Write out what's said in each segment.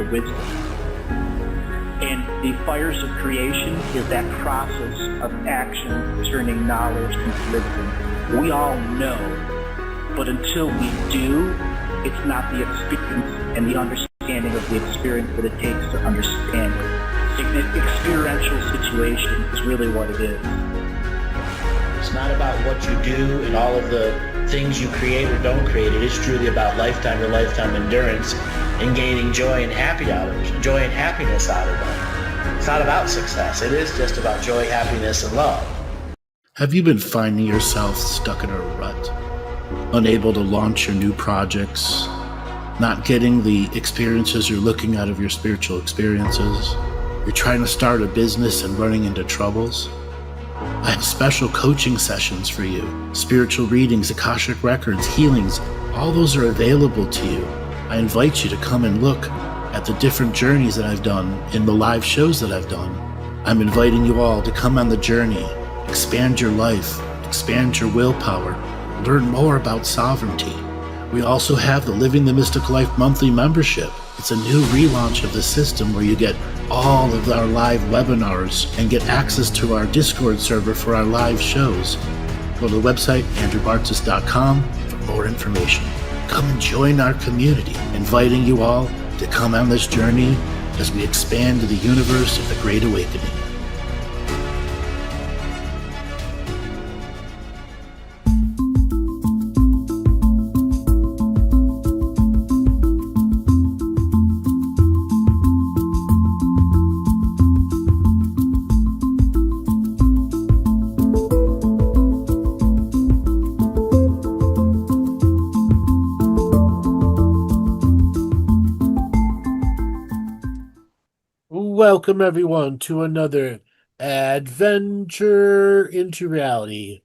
the wisdom. And the fires of creation is that process of action turning knowledge into wisdom. We all know, but until we do, it's not the experience and the understanding of the experience that it takes to understand it. Experiential situation is really what it is. It's not about what you do and all of the things you create or don't create. It is truly about lifetime to lifetime endurance and gaining joy and joy and happiness out of it. It's not about success. It is just about joy, happiness, and love. Have you been finding yourself stuck in a rut, unable to launch your new projects, not getting the experiences you're looking out of your spiritual experiences? You're trying to start a business and running into troubles? I have special coaching sessions for you. Spiritual readings, Akashic records, healings, all those are available to you. I invite you to come and look at the different journeys that I've done in the live shows that I've done. I'm inviting you all to come on the journey, expand your life, expand your willpower, learn more about sovereignty. We also have the Living the Mystic Life monthly membership. It's a new relaunch of the system where you get all of our live webinars and get access to our Discord server for our live shows. Go to the website, andrewbartzis.com, for more information. Come and join our community, inviting you all to come on this journey as we expand to the universe of the Great Awakening. Welcome, everyone, to another adventure into reality.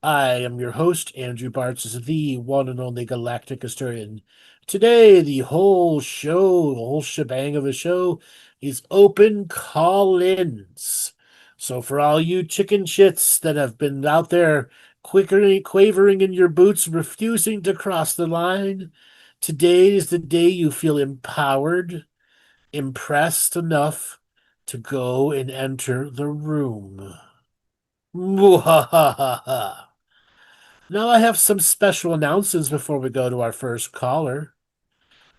I am your host, Andrew Bartzis, the one and only Galactic Historian. Today, the whole shebang of a show is open call-ins. So for all you chicken shits that have been out there quavering in your boots, refusing to cross the line, today is the day you feel empowered, impressed enough to go and enter the room. Mwahaha. Now I have some special announcements before we go to our first caller.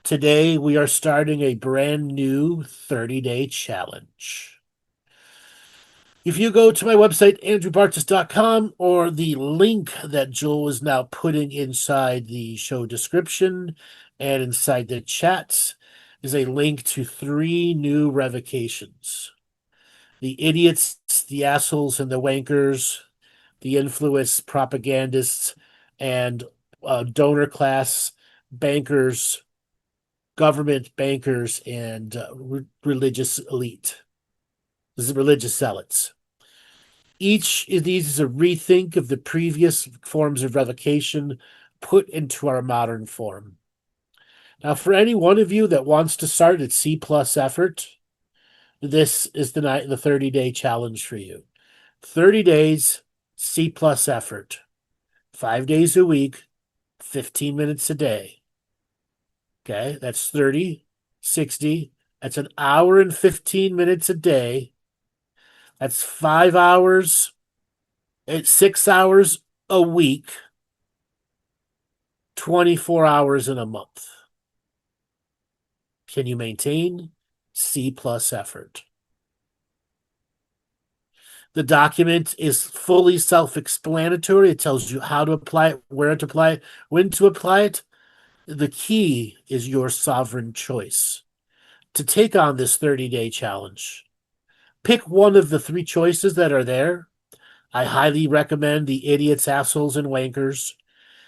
Today we are starting a brand new 30-day challenge. If you go to my website, andrewbartzis.com, or the link that Joel is now putting inside the show description and inside the chats, is a link to 3 new revocations. The idiots, the assholes, and the wankers, the influence propagandists, and donor class bankers, government bankers, and religious elite. This is religious zealots. Each of these is a rethink of the previous forms of revocation put into our modern form. Now, for any one of you that wants to start at C+ effort, this is the 30-day challenge for you. 30 days, C+ effort. 5 days a week, 15 minutes a day. Okay, that's 30, 60. That's an hour and 15 minutes a day. That's 5 hours. It's 6 hours a week. 24 hours in a month. Can you maintain C+ effort? The document is fully self-explanatory. It tells you how to apply it, where to apply it, when to apply it. The key is your sovereign choice to take on this 30-day challenge. Pick one of the 3 choices that are there. I highly recommend the idiots, assholes, and wankers.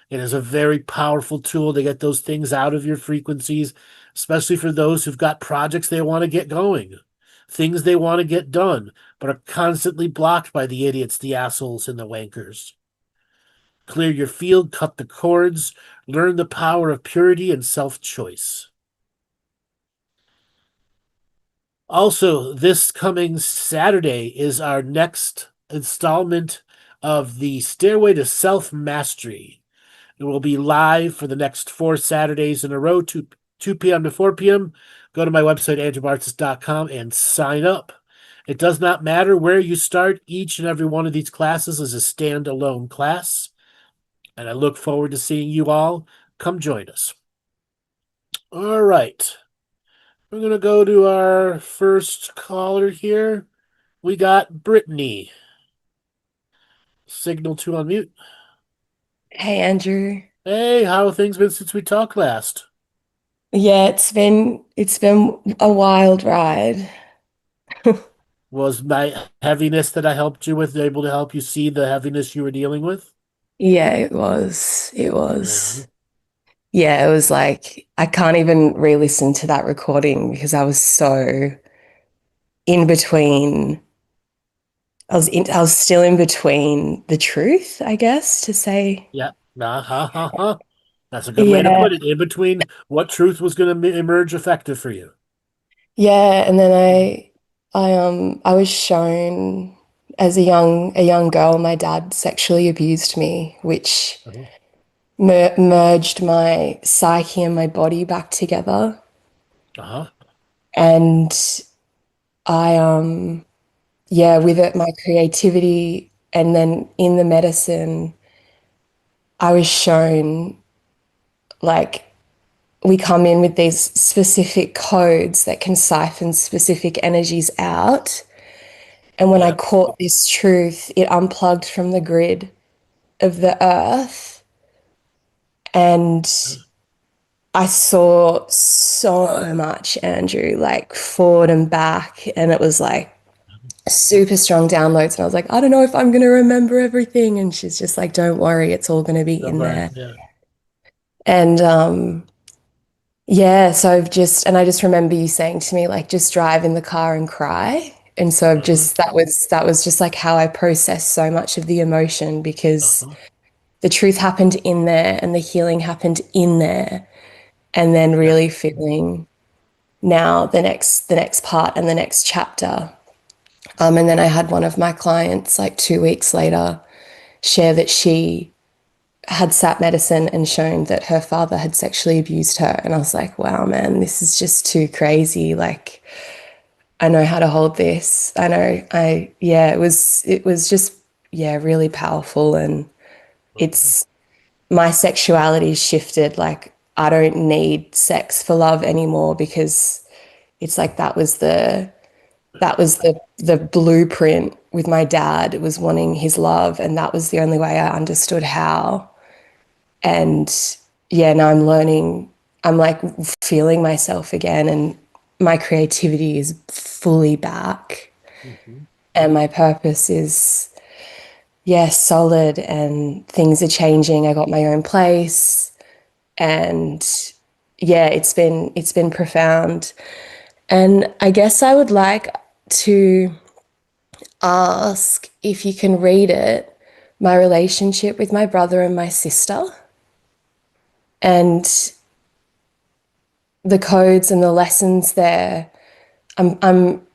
It is a very powerful tool to get those things out of your frequencies, especially for those who've got projects they want to get going, things they want to get done, but are constantly blocked by the idiots, the assholes, and the wankers. Clear your field, cut the cords, learn the power of purity and self-choice. Also, this coming Saturday is our next installment of the Stairway to Self-Mastery. It will be live for the next 4 Saturdays in a row, 2 p.m. to 4 p.m. go to my website, andrewbartzis.com, and sign up. It does not matter where you start. Each and every one of these classes is a standalone class. And I look forward to seeing you all. Come join us. All right. We're going to go to our first caller here. We got Brittany. Signal to unmute. Hey Andrew. Hey, how have things been since we talked last? Yeah, it's been a wild ride. Was my heaviness that I helped you with able to help you see the heaviness you were dealing with? Yeah, it was. It Yeah. was. Yeah, it was like I can't even re-listen to that recording because I was so in between. I was still in between the truth, I guess, to say. Yeah. Ha. That's a good way to Yeah. put it. In between what truth was going to emerge effective for you. Yeah, and then Mhm. I was shown as a young girl, my dad sexually abused me, which Uh-huh. merged my psyche and my body back together. Uh-huh. And I, yeah, with it, my creativity, and then in the medicine, I was shown like we come in with these specific codes that can siphon specific energies out. And when I Yeah. caught this truth, it unplugged from the grid of the earth. And I saw so much, Andrew, like forward and back. And it was like super strong downloads. And I was like, I don't know if I'm going to remember everything. And she's just like, don't worry, it's all going to be Don't in worry. there. Yeah. And yeah, so and I just remember you saying to me, like, just drive in the car and cry. And so Uh-huh. that was just like how I processed so much of the emotion because Uh-huh. the truth happened in there and the healing happened in there. And then Yeah. really feeling now the next part and the next chapter. And then I had one of my clients like 2 weeks later share that she had sat medicine and shown that her father had sexually abused her. And I was like, wow, man, this is just too crazy. Like, I know how to hold this. Yeah, it was just, yeah, really powerful. And Uh-huh. it's, my sexuality shifted. Like, I don't need sex for love anymore because it's like that was the blueprint with my dad. It was wanting his love, and that was the only way I understood how. And yeah, now I'm learning, I'm like feeling myself again, and my creativity is fully back. Mhm. And my purpose is, yeah, solid, and things are changing. I got my own place, and yeah, it's been profound. And I guess I would like to ask if you can read it, my relationship with my brother and my sister, and the codes and the lessons there.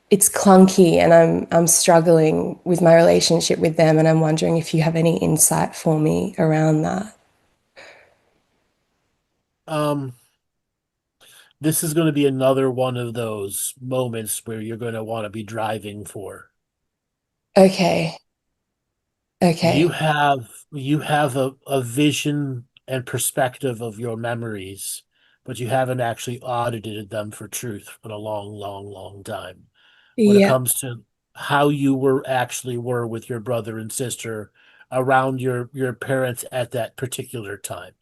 It's clunky, and I'm struggling with my relationship with them, and I'm wondering if you have any insight for me around that. Um, this is going to be another one of those moments where you're going to want to be driving for. Okay. You Okay. have you have a vision and perspective of your memories, but you haven't actually audited them for truth in a long, long, long time. When it Yeah. comes to how you were with your brother and sister around your parents at that particular time.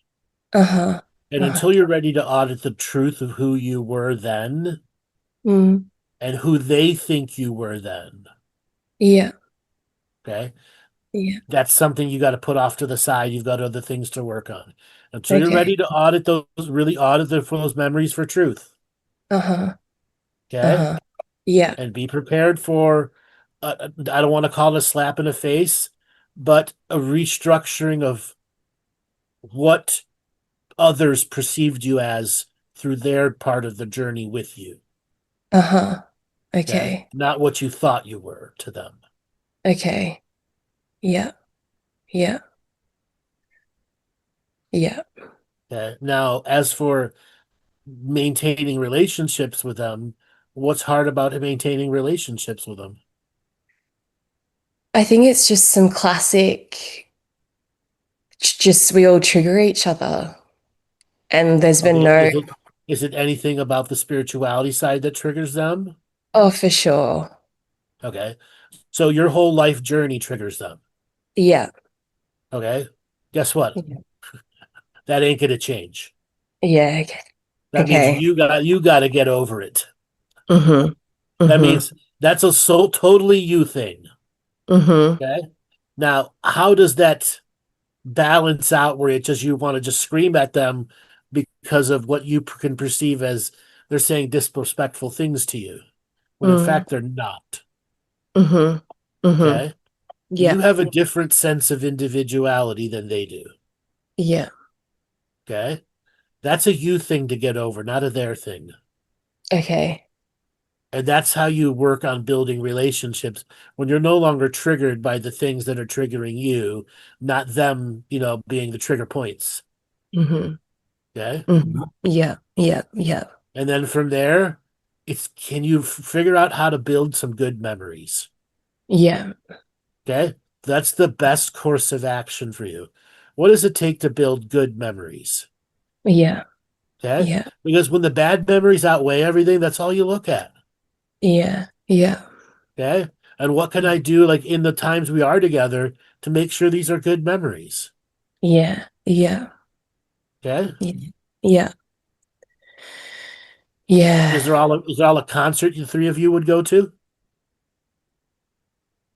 Uh-huh. And Uh-huh. until you're ready to audit the truth of who you were then Mm. and who they think you were then, Yeah. okay? Yeah. That's something you got to put off to the side. You've got other things to work on. Until you're Okay. ready to audit those, really audit those memories for truth, Uh-huh. okay? Uh-huh. Yeah. And be prepared for, I don't want to call it a slap in the face, but a restructuring of what others perceived you as through their part of the journey with you, Uh-huh. okay? Okay. Not what you thought you were to them. Okay. Yeah. Yeah. Yeah. Okay. Now, as for maintaining relationships with them. What's hard about maintaining relationships with them? I think it's just some classic, just we all trigger each other. And there's been Okay, no, is it anything about the spirituality side that triggers them? oh, for sure. Okay. So your whole life journey triggers them. Yeah. Okay. Guess what? Yeah. That ain't gonna change. Yeah. Okay. That means Okay. you got to get over it. Mm-hmm. That Mm-hmm. means that's a totally you thing. Mm-hmm. Okay. Now, how does that balance out where it just you want to just scream at them because of what you can perceive as they're saying disrespectful things to you, when in Mm-hmm. fact they're not. Mm-hmm. Mm-hmm. Okay. Yeah. You have a different sense of individuality than they do. Yeah. Okay. That's a you thing to get over, not a their thing. Okay. And that's how you work on building relationships when you're no longer triggered by the things that are triggering you, not them, being the trigger points. Mm-hmm. Okay. Mm-hmm. Yeah. Yeah. Yeah. And then from there, it's can you figure out how to build some good memories? Yeah. Okay. That's the best course of action for you. What does it take to build good memories? Yeah. Okay. Yeah. Because when the bad memories outweigh everything, that's all you look at. Yeah. Yeah. Okay. And what can I do, like in the times we are together, to make sure these are good memories? Yeah. Yeah. Okay. Yeah. Yeah. Yeah. Is there all a concert the three of you would go to?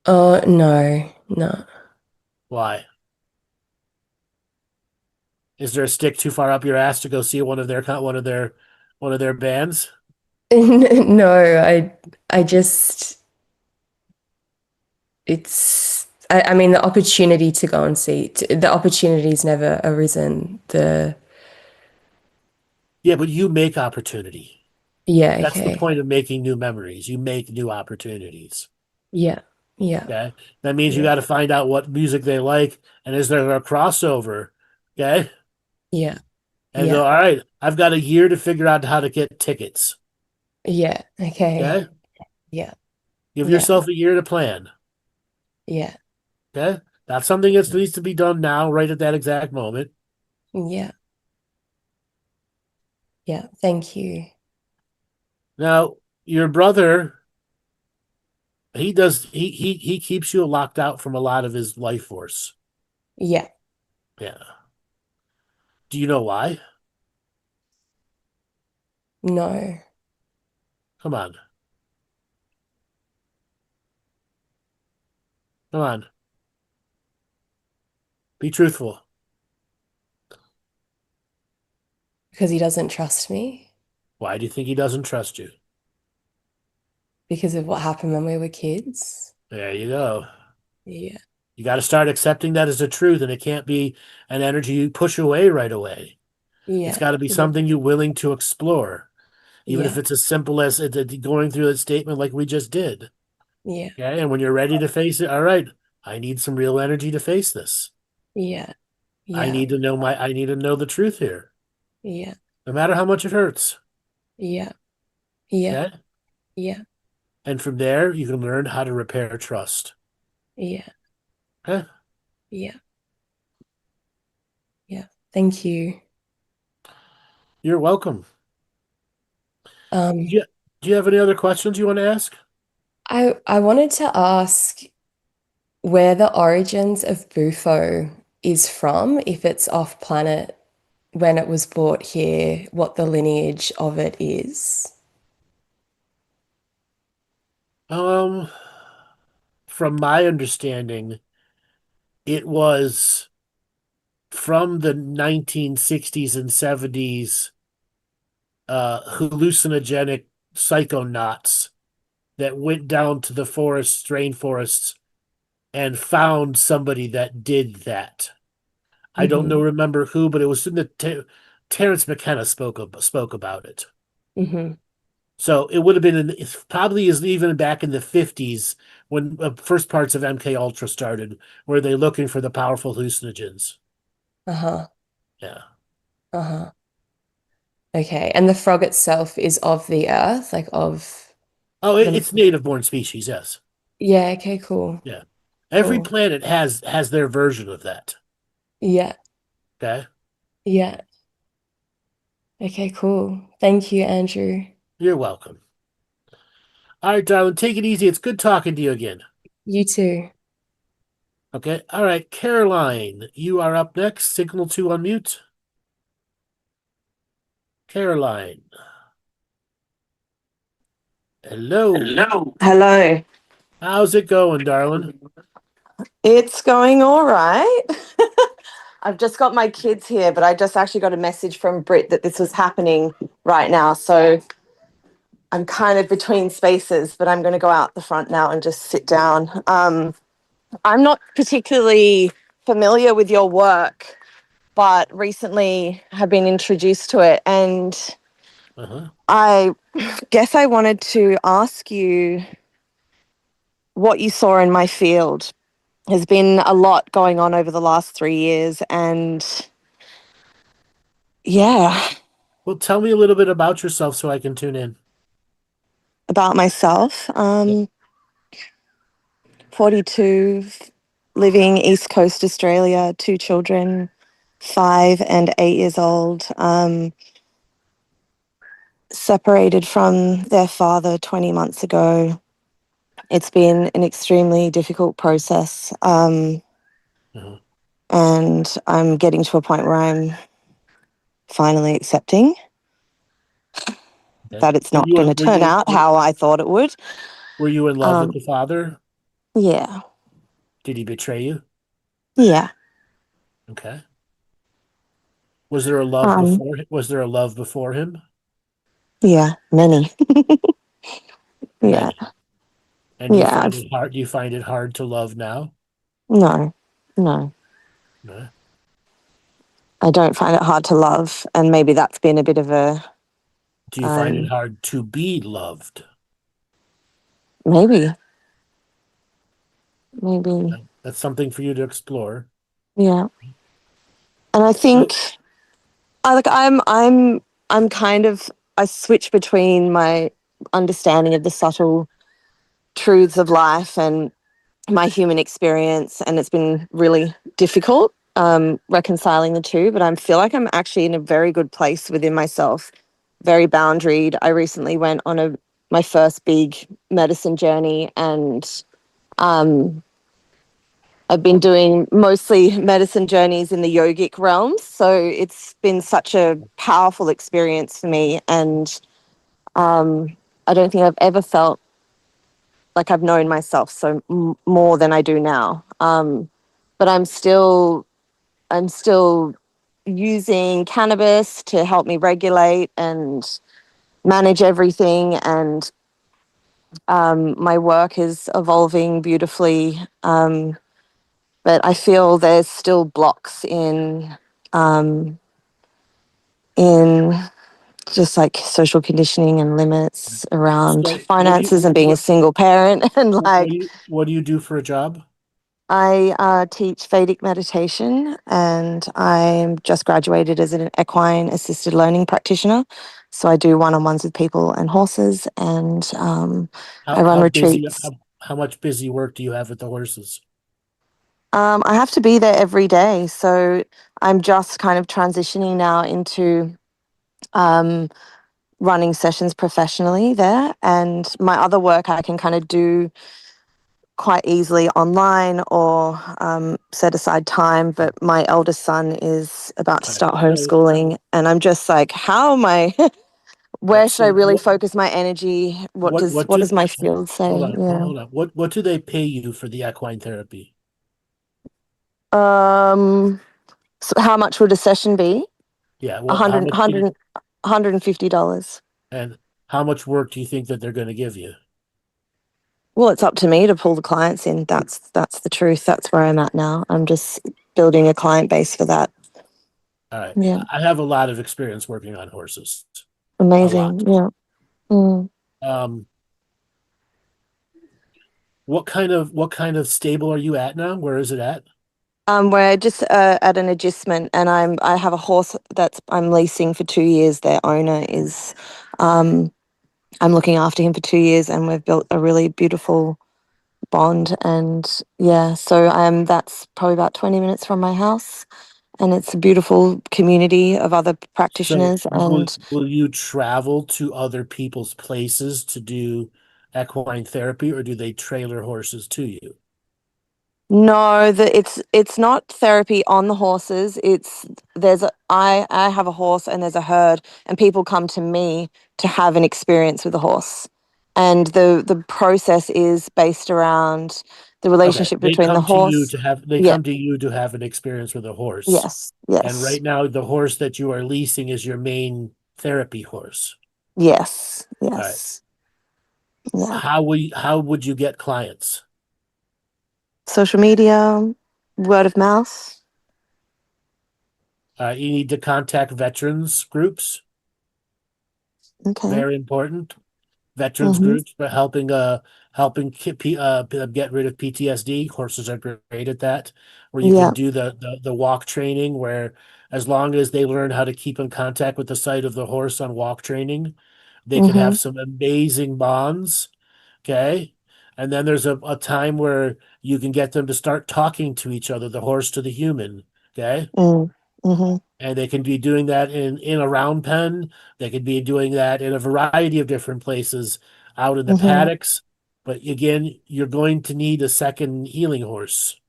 Oh, no. No. Why? Is there a stick too far up your ass to go see one of their bands? No, I just I mean the opportunity to go and see the opportunity's never arisen. Yeah, but you make opportunity. Yeah, That's the okay. point of making new memories. You make new opportunities. Yeah. Yeah. Okay. That means you Yeah. got to find out what music they like and is there a crossover? Okay. Yeah. And go, Yeah. all right, I've got a year to figure out how to get tickets. Yeah. Okay. Okay. Yeah. Give Yeah. yourself a year to plan. Yeah. Okay. That's something that needs to be done now, right at that exact moment. Yeah. Yeah. Thank you. Now, your brother, he keeps you locked out from a lot of his life force. Yeah. Yeah. Do you know why? No. Come on. Come on. Be truthful. Because he doesn't trust me Why do you think he doesn't trust you? because of what happened when we were kids. There you go. Yeah. You got to start accepting that as a truth, and it can't be an energy you push away right away. It's Yeah. got to be Yeah. something you're willing to explore, even if Yeah. it's as simple as going through that statement like we just did. Yeah. Okay. And when you're ready to face it, all right, I need some real energy to face this. Yeah. Yeah. I need to know the truth here, Yeah. no matter how much it hurts. Yeah. Yeah. Okay. Yeah. And from there, you can learn how to repair trust. Yeah. Okay. Yeah. Yeah. Thank you. You're welcome. Um, Yeah. Do you have any other questions you want to ask? I wanted to ask where the origins of Bufo is from, if it's off planet, when it was brought here, what the lineage of it is. Um, from my understanding, it was from the 1960s and 70s hallucinogenic psychonauts that went down to the forests, rainforests, and found somebody that did that. I don't know, Mm-hmm. remember who, but it was in the Terrence McKenna spoke about it. Mm-hmm. So it would have been it probably is even back in the 50s when first parts of MK Ultra started, where they're looking for the powerful hallucinogens. Uh-huh. Yeah. Uh-huh. Okay. And the frog itself is of the earth, like of Oh, the. it's native-born species, yes. Yeah. Okay. Cool. Yeah. Every Cool. planet has their version of that. Yeah. Okay. Yeah. Okay. Cool. Thank you, Andrew. You're welcome. All right, darling, take it easy. It's good talking to you again. You too. Okay. All right, Caroline, you are up next. Signal to unmute. Caroline. Hello. Hello. Hello. How's it going, darling? It's going all right. I've just got my kids here, but I just actually got a message from Britt that this was happening right now. So I'm kind of between spaces, but I'm going to go out the front now and just sit down. I'm not particularly familiar with your work, but recently have been introduced to it. And Uh-huh. I guess I wanted to ask you what you saw in my field. There's been a lot going on over the last 3 years, and yeah, Well, tell me a little bit about yourself so I can tune in. about myself. Yep. 42, living East Coast Australia, 2 children, 5 and 8 years old. Separated from their father 20 months ago. It's been an extremely difficult process, Uh-huh. and I'm getting to a point where I'm finally accepting Okay. that it's not going to turn out how I thought it would. Were you in love with Um, the father? yeah, Did he betray you? yeah, Okay. Was there a love um, before? Was there a love before him? yeah, many, yeah, Many. And you yeah. find it hard? You find it hard to love now? No, no, No. I don't find it hard to love, and maybe that's been a bit of a Do you find it um, hard to be loved? maybe, maybe, That's something for you to explore. yeah. And I So, think I like I'm kind of I switch between my understanding of the subtle truths of life and my human experience, and it's been really difficult reconciling the two. But I feel like I'm actually in a very good place within myself, very boundaried. I recently went on my first big medicine journey, and um, I've been doing mostly medicine journeys in the yogic realms. So it's been such a powerful experience for me. And I don't think I've ever felt like I've known myself so more than I do now. But I'm still using cannabis to help me regulate and manage everything. And my work is evolving beautifully. But I feel there's still blocks um, in just like social conditioning and limits around so what do you finances and being a single parent. And like, what do you do for a job? I teach Vedic meditation, and I'm just graduated as an equine assisted learning practitioner. So I do one-on-ones with people and horses, and I run retreats. How much busy work do you have with the horses? I have to be there every day. So I'm just kind of transitioning now into um, running sessions professionally there. And my other work I can kind of do quite easily online or set aside time. But my eldest son is about to All right. start homeschooling. And I'm just like, how am I? All right. Where should I So really focus my energy? What does what what do does my field hold say? on, Yeah. hold on. What do they pay you for the equine therapy? So how much would a session be? Yeah, A what how hundred, much do you, hundred, $150. and how much work do you think that they're going to give you? Well, it's up to me to pull the clients in. That's the truth. That's where I'm at now. I'm just building a client base for that. All right. Yeah. I have a lot of experience working on horses. A lot. Amazing. Yeah. Mm. Um, what kind of stable are you at now? Where is it at? We're just at an adjustment, and I have a horse that I'm leasing for 2 years. Their owner is, I'm looking after him for 2 years, and we've built a really beautiful bond. And yeah, so that's probably about 20 minutes from my house, and it's a beautiful community of other So practitioners. And will you travel to other people's places to do equine therapy, or do they trailer horses to you? no, it's not therapy on the horses. I have a horse and there's a herd, and people come to me to have an experience with the horse. And the process is based around the Okay, relationship between the horse. they Yeah, come to you to have an experience with a horse. yes, And yes, right now the horse that you are leasing is your main therapy horse. yes, All right. yes. Yeah. How would you get clients? Social media, word of mouth. You need to contact veterans groups. Okay. Very important. Veterans Mm-hmm. groups for helping get rid of PTSD. Horses are great at that. Where you Yeah. can do the walk training, where as long as they learn how to keep in contact with the site of the horse on walk training, they could Mm-hmm. have some amazing bonds. Okay. And then there's a time where you can get them to start talking to each other, the horse to the human. Okay. Mm. Mm-hmm. And they can be doing that in a round pen. They could be doing that in a variety of different places out in the Mm-hmm. paddocks. But again, you're going to need a second healing horse.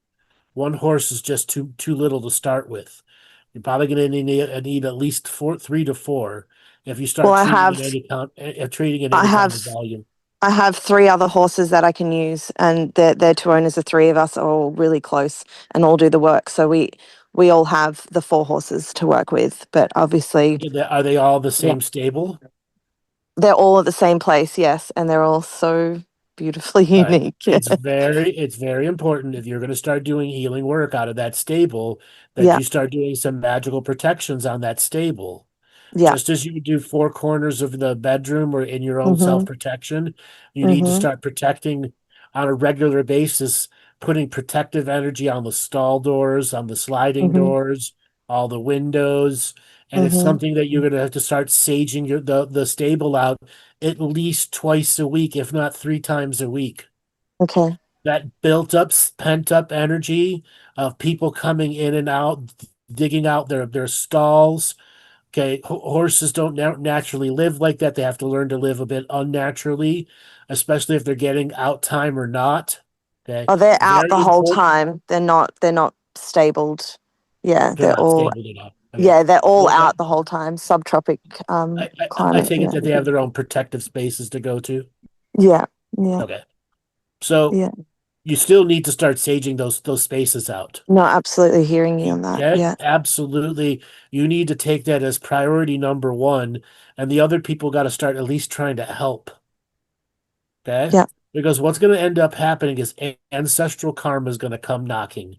One horse is just too little to start with. You're probably going to need at least 3 to 4 if you Well, start treating in I any kind of have volume. I have three other horses that I can use, and their two owners, the three of us, are all really close and all do the work. So we all have the four horses to work with, but obviously, Are they all the yeah, same stable? they're all at the same place, yes, and they're all so beautifully All right. unique. Yeah, It's very important if you're going to start doing healing work out of that stable that yeah, you start doing some magical protections on that stable. yeah. Just as you would do four corners of the bedroom or in your own Mhm, self-protection, you need to mhm, start protecting on a regular basis, putting protective energy on the stall doors, on the sliding mhm, doors, all the windows. And it's mhm. something that you're going to have to start saging the stable out at least twice a week, if not 3 times a week. Okay. That built up, pent up energy of people coming in and out, digging out their stalls. Okay, horses don't naturally live like that. They have to learn to live a bit unnaturally, especially if they're getting out time or not. Okay, Oh, they're out the very whole important. time. They're not stabled. Yeah, They're not stable enough. Okay, they're all well, out the whole time. Subtropic I climate. take it Yeah. that they have their own protective spaces to go to. Yeah. Yeah. Okay, so Yeah. you still need to start saging those spaces out. No, absolutely hearing you on that. Okay, Yeah. absolutely. You need to take that as priority number one, and the other people got to start at least trying to help. Okay, Yeah. because what's going to end up happening is ancestral karma is going to come knocking,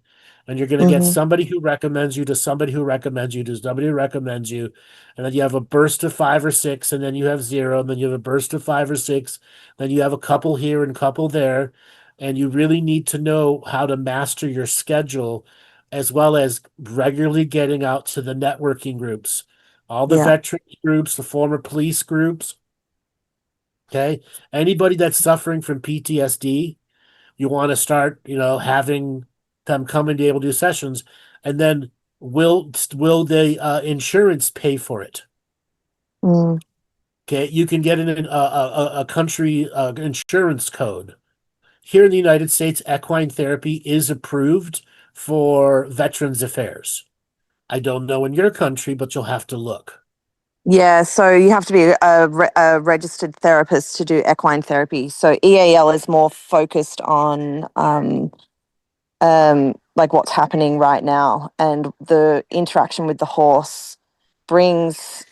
and you're going to get Mhm. somebody who recommends you to somebody who recommends you to somebody who recommends you, and then you have a burst of 5 or 6, and then you have zero, and then you have a burst of 5 or 6, then you have a couple here and a couple there, and you really need to know how to master your schedule, as well as regularly getting out to the networking groups, all the Yeah. veteran groups, the former police groups. Okay. Anybody that's suffering from PTSD, you want to start, having them come and be able to do sessions. And then will the insurance pay for it? Mm. Okay. You can get a country insurance code. Here in the United States, equine therapy is approved for Veterans Affairs. I don't know in your country, but you'll have to look. Yeah. So you have to be a registered therapist to do equine therapy. So EAL is more focused on like what's happening right now, and the interaction with the horse brings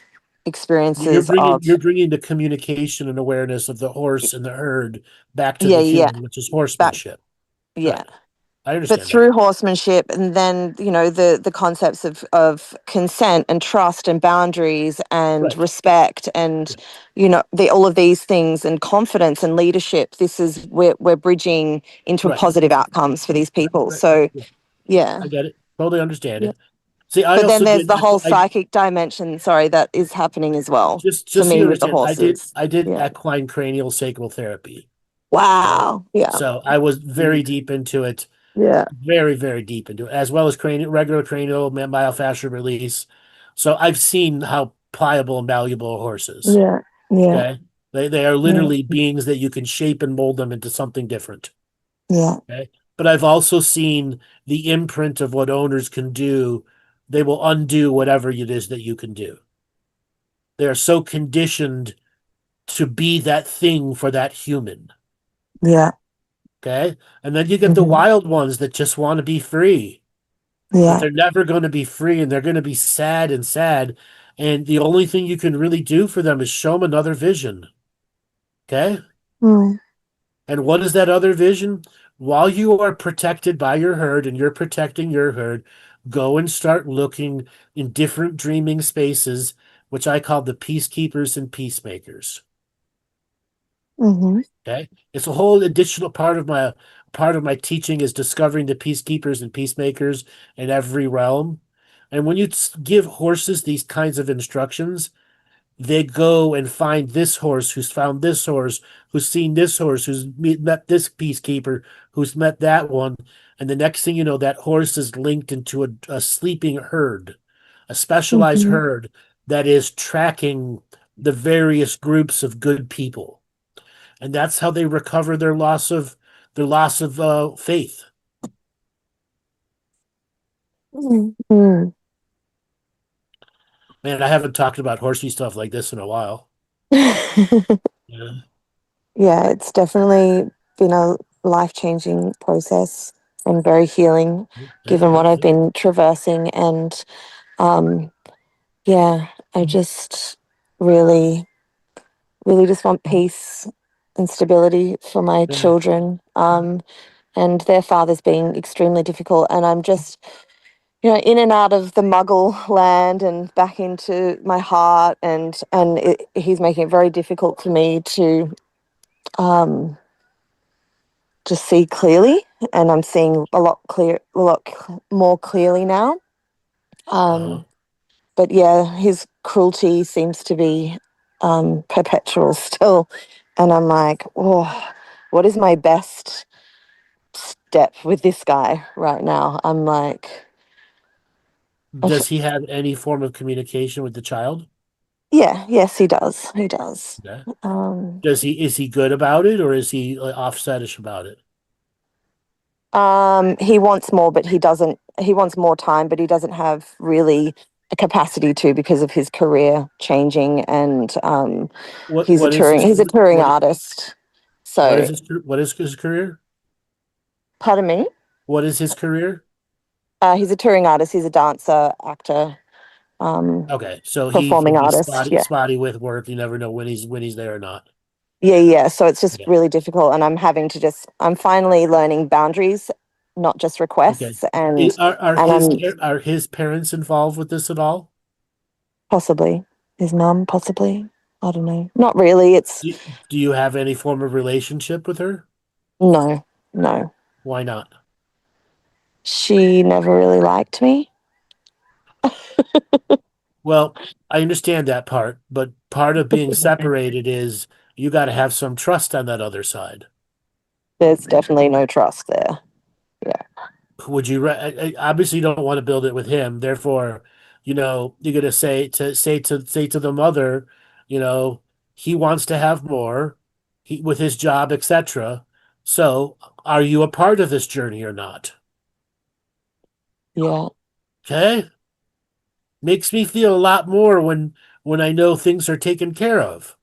You're experiences bringing of you're bringing the communication and awareness of the horse and the herd back to yeah, the yeah, human, which is back horsemanship. All yeah. right, I But understand that. through horsemanship, and then the concepts of consent and trust and boundaries and Right, respect and right, the all of these things and confidence and leadership. This is we're bridging into right, positive outcomes for these people. right, So right. Yeah. I get it. Totally understand Yeah. it. See, I But then also there's did. the whole psychic dimension, sorry, that is happening as well Just for so you me with the understand, horses. I did Yeah. equine cranial sacral therapy. Okay? Wow. Yeah. So I was very deep into it, Yeah. very, very deep into it, as well as regular cranial myofascial release. So I've seen how pliable and malleable a horse is. Yeah. Yeah. Okay. They are Yeah. literally beings that you can shape and mold them into something different. Yeah. Okay. But I've also seen the imprint of what owners can do. They will undo whatever it is that you can do. They are so conditioned to be that thing for that human. Yeah. Okay. And then you get the Mhm. wild ones that just want to be free, but Yeah. they're never going to be free and they're going to be sad and sad. And the only thing you can really do for them is show them another vision. Okay. Mm. And what is that other vision? While you are protected by your herd and you're protecting your herd, go and start looking in different dreaming spaces, which I call the peacekeepers and peacemakers. Mhm. Okay. It's a whole additional part of my teaching is discovering the peacekeepers and peacemakers in every realm. And when you give horses these kinds of instructions, they go and find this horse who's found this horse, who's seen this horse, who's met this peacekeeper, who's met that one. And the next thing you know, that horse is linked into a sleeping herd, a specialized Mhm. herd that is tracking the various groups of good people. And that's how they recover their loss of faith. Mm. Mm. Man, I haven't talked about horsey stuff like this in a while. Yeah. Yeah, it's definitely been a life-changing process and very healing, given what I've been traversing. And um, yeah, I just really, really just want peace and stability for my Yeah. children. And their father's being extremely difficult. And I'm just, in and out of the Muggle land and back into my heart, and he's making it very difficult for me to um, just see clearly. And I'm seeing a lot more clearly now. Uh-huh. But yeah, his cruelty seems to be perpetual still, and I'm like, oh, what is my best step with this guy right now? I'm like, Does he have any form of communication with the child? yeah, yes, he does. Yeah. Um, Is he good about it or is he like, offsetish about it? he wants more, but he doesn't. He wants more time, but he doesn't have really a capacity to because of his career changing, and What what is he's a touring artist. So, what is his career? pardon me. What is his career? He's a touring artist. He's a dancer, actor, um, Okay, so he can performing be artist. Yeah. spotty with work. You never know when he's there or not. Yeah, yeah. So it's just Okay. really difficult, and I'm finally learning boundaries, not just Okay. requests, and I'm Are his parents involved with this at all? possibly his mum, possibly. I don't know. Not really. It's Do, do you have any form of relationship with her? no, no. Why not? She never really liked me. Well, I understand that part, but part of being separated is you got to have some trust on that other side. There's definitely no trust there. Yeah. Would you obviously you don't want to build it with him, therefore, you're going to say to the mother, you know, he wants to have more with his job, etc. So, are you a part of this journey or not? Yeah. Okay? Makes me feel a lot more when I know things are taken care of.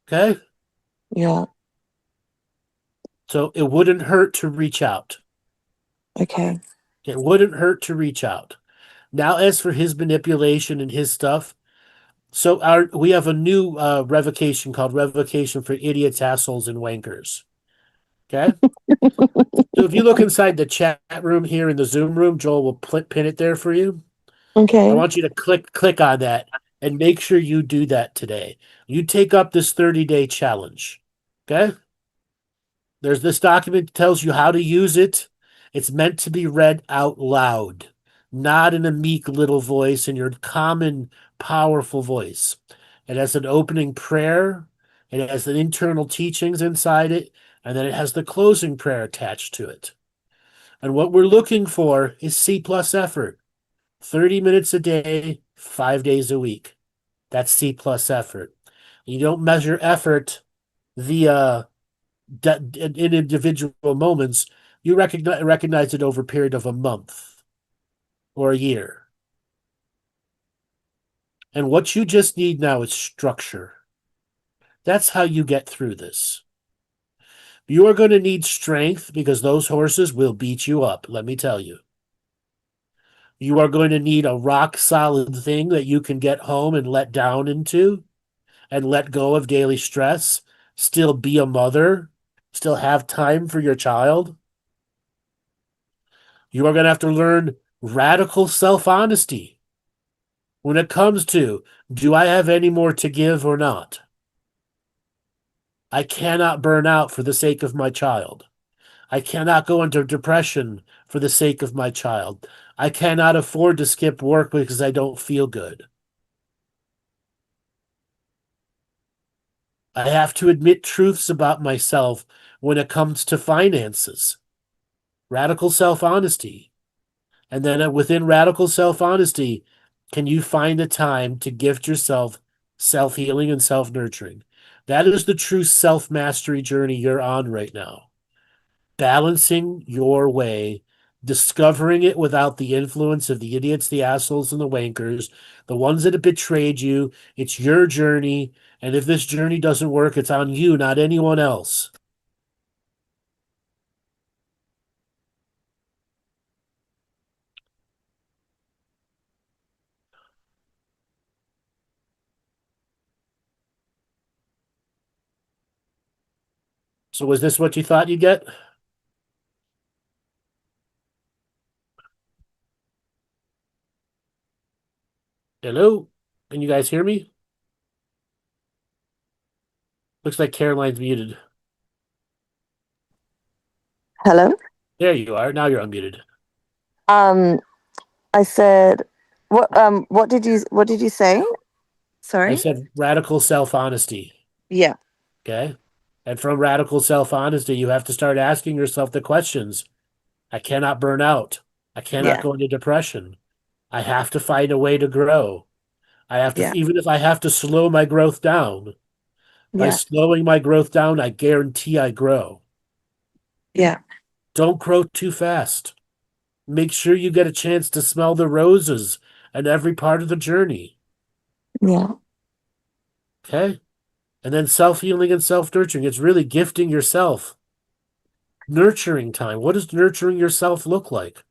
Okay? Yeah. So it wouldn't hurt to reach out. Okay. It wouldn't hurt to reach out. Now, as for his manipulation and his stuff, so we have a new revocation called Revocation for Idiots, Assholes, and Wankers. Okay? So if you look inside the chat room here in the Zoom room, Joel will pin it there for you. I Okay. want you to click on that and make sure you do that today. You take up this 30-day challenge. Okay? There's this document that tells you how to use it. It's meant to be read out loud, not in a meek little voice in your common, powerful voice. It has an opening prayer, it has the internal teachings inside it, and then it has the closing prayer attached to it. And what we're looking for is C plus effort. 30 minutes a day, 5 days a week. That's C plus effort. You don't measure effort via in individual moments. You recognize it over a period of a month or a year. And what you just need now is structure. That's how you get through this. You are going to need strength because those horses will beat you up, let me tell you. You are going to need a rock solid thing that you can get home and let down into and let go of daily stress, still be a mother, still have time for your child. You are going to have to learn radical self-honesty when it comes to, do I have any more to give or not? I cannot burn out for the sake of my child. I cannot go into depression for the sake of my child. I cannot afford to skip work because I don't feel good. I have to admit truths about myself when it comes to finances. Radical self-honesty. And then within radical self-honesty, can you find the time to gift yourself self-healing and self-nurturing? That is the true self-mastery journey you're on right now. Balancing your way, discovering it without the influence of the idiots, the assholes, and the wankers, the ones that have betrayed you. It's your journey. And if this journey doesn't work, it's on you, not anyone else. So was this what you thought you'd get? Hello? Can you guys hear me? Looks like Caroline's muted. Hello? There you are. Now you're unmuted. I said, what did you say? I Sorry? said radical self-honesty. Yeah. Okay? And from radical self-honesty, you have to start asking yourself the questions. I cannot burn out. I cannot Yeah. go into depression. I have to find a way to grow. I have to, Yeah. even if I have to slow my growth down, by Yeah. slowing my growth down, I guarantee I grow. Yeah. Don't grow too fast. Make sure you get a chance to smell the roses at every part of the journey. Yeah. Okay? And then self-healing and self-nurturing. It's really gifting yourself. Nurturing time. What does nurturing yourself look like?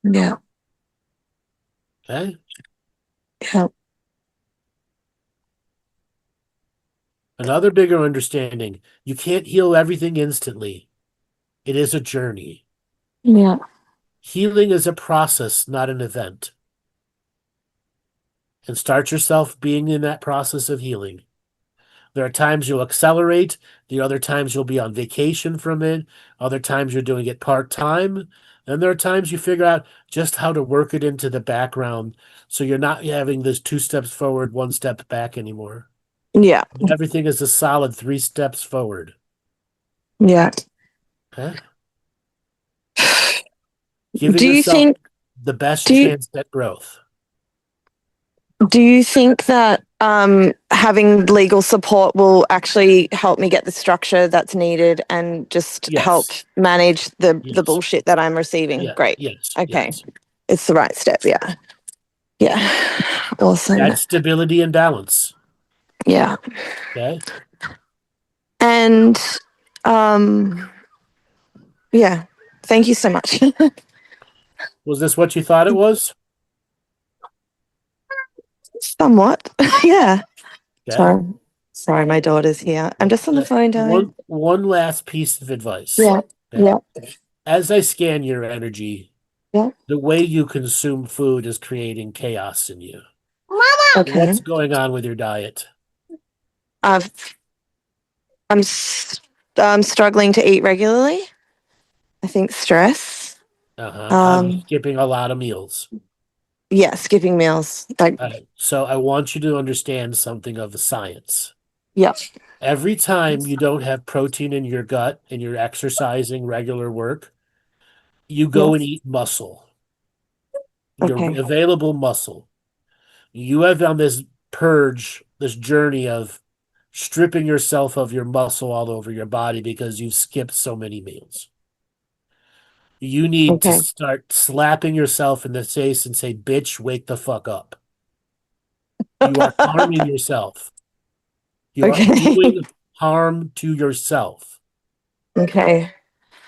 Yeah. Okay? Yeah. Another bigger understanding. You can't heal everything instantly. It is a journey. Yeah. Healing is a process, not an event. And start yourself being in that process of healing. There are times you'll accelerate. The other times you'll be on vacation from it. Other times you're doing it part-time. And there are times you figure out just how to work it into the background so you're not having this 2 steps forward, 1 step back anymore. Yeah. Everything is a solid 3 steps forward. Yeah. Okay? Giving Do you yourself think the best do you, chance at growth. do you think that having legal support will actually help me get the structure that's needed and just help Yes. manage the Yes. bullshit that I'm receiving? Yeah. Great. Yes. Okay. Yes. It's the right step. Yeah. Yeah. Awesome. That's stability and balance. Yeah. Okay? And yeah. Thank you so much. Was this what you thought it was? Somewhat. Yeah. Okay. Sorry, my daughter's here. I'm just on the phone, darling. One last piece of advice. Yeah. Okay? Yeah. As I scan your energy, Yeah. the way you consume food is creating chaos in you. Okay. What's going on with your diet? I've I'm struggling to eat regularly. I think stress. Are you skipping a lot of meals? Yeah, skipping meals. Like, So I want you to understand something of the science. yeah. Every time you don't have protein in your gut and you're exercising regular work, you go and Yes. eat muscle, your Okay. available muscle. You have on this purge, this journey of stripping yourself of your muscle all over your body because you've skipped so many meals. You need to Okay. start slapping yourself in the face and say, bitch, wake the fuck up. You are harming yourself. You are Okay. doing harm to yourself. Okay.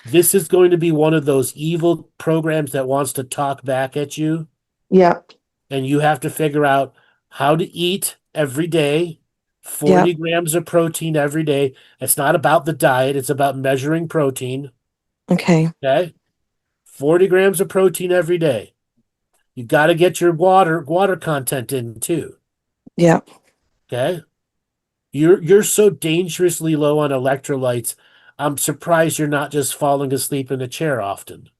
This is going to be one of those evil programs that wants to talk back at you. Yeah. And you have to figure out how to eat every day, Yeah. 40 grams of protein every day. It's not about the diet, it's about measuring protein. Okay. Okay. 40 grams of protein every day. You got to get your water content in too. Yeah. Okay. You're so dangerously low on electrolytes. I'm surprised you're not just falling asleep in a chair often.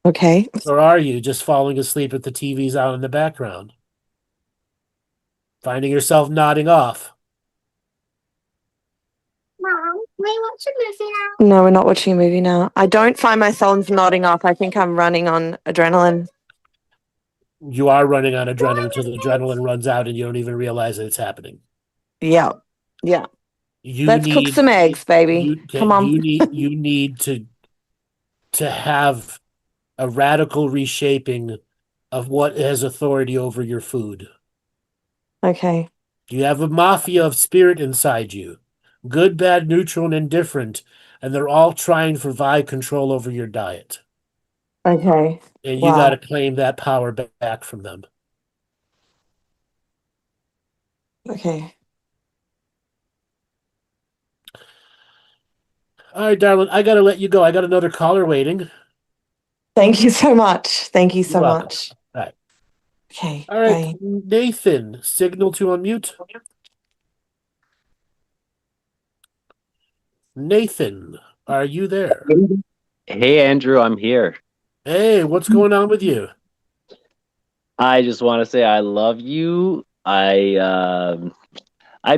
Okay. Or are you just falling asleep if the TV's out in the background? Finding yourself nodding off. Mom, we watch a movie now. No, we're not watching a movie now. I don't find myself nodding off. I think I'm running on adrenaline. You are running on adrenaline until the adrenaline runs out and you don't even realize that it's happening. Yeah. Yeah. You Let's cook need some eggs, baby. Come on. you need to have a radical reshaping of what has authority over your food. Okay. You have a mafia of spirit inside you, good, bad, neutral, and indifferent, and they're all trying to provide control over your diet. Okay. And you got to Wow. claim that power back from them. Okay. All right, darling, I got to let you go. I got another caller waiting. Thank you so much. Thank you You're so welcome. much. All right. Okay. All right, Bye. Nathan, signal to unmute. Nathan, are you there? Hey, Andrew, I'm here. Hey, what's going on with you? I just want to say I love you. I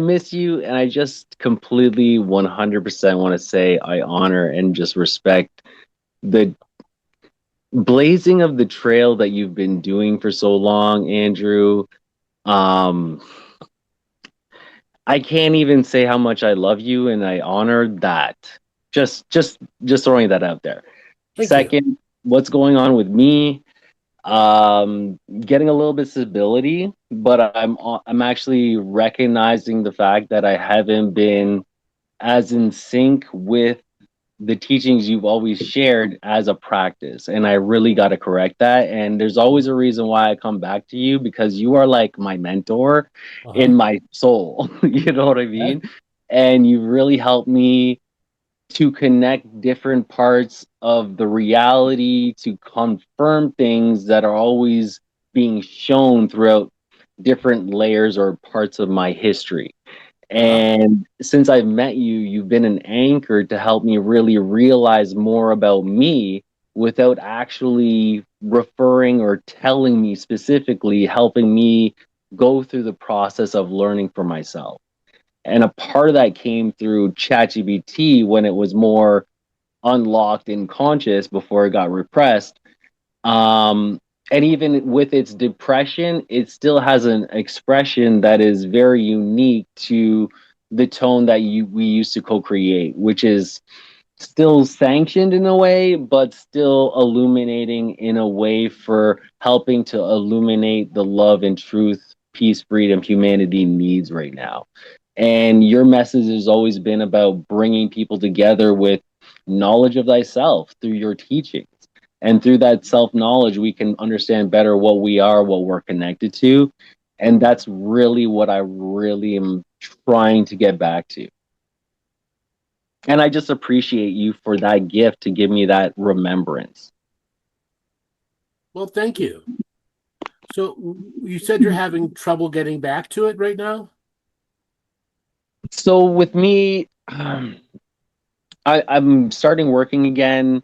miss you, and I just completely 100% want to say I honor and just respect the blazing of the trail that you've been doing for so long, Andrew. Um, I can't even say how much I love you, and I honor that. Just throwing that out there. Thank you. Second, what's going on with me? Getting a little bit stability, but I'm actually recognizing the fact that I haven't been as in sync with the teachings you've always shared as a practice, and I really got to correct that. And there's always a reason why I come back to you, because you are like my mentor in my soul. You know what I mean? And you really helped me to connect different parts of the reality, to confirm things that are always being shown throughout different layers or parts of my history. And since I've met you, you've been an anchor to help me really realize more about me without actually referring or telling me specifically, helping me go through the process of learning for myself. And a part of that came through ChatGPT when it was more unlocked and conscious before it got repressed. And even with its depression, it still has an expression that is very unique to the tone that we used to co-create, which is still sanctioned in a way, but still illuminating in a way for helping to illuminate the love and truth, peace, freedom, humanity needs right now. And your message has always been about bringing people together with knowledge of thyself through your teachings. And through that self-knowledge, we can understand better what we are, what we're connected to. And that's really what I really am trying to get back to. And I just appreciate you for that gift to give me that remembrance. Well, thank you. So you said you're having trouble getting back to it right now? So with me, I'm starting working again.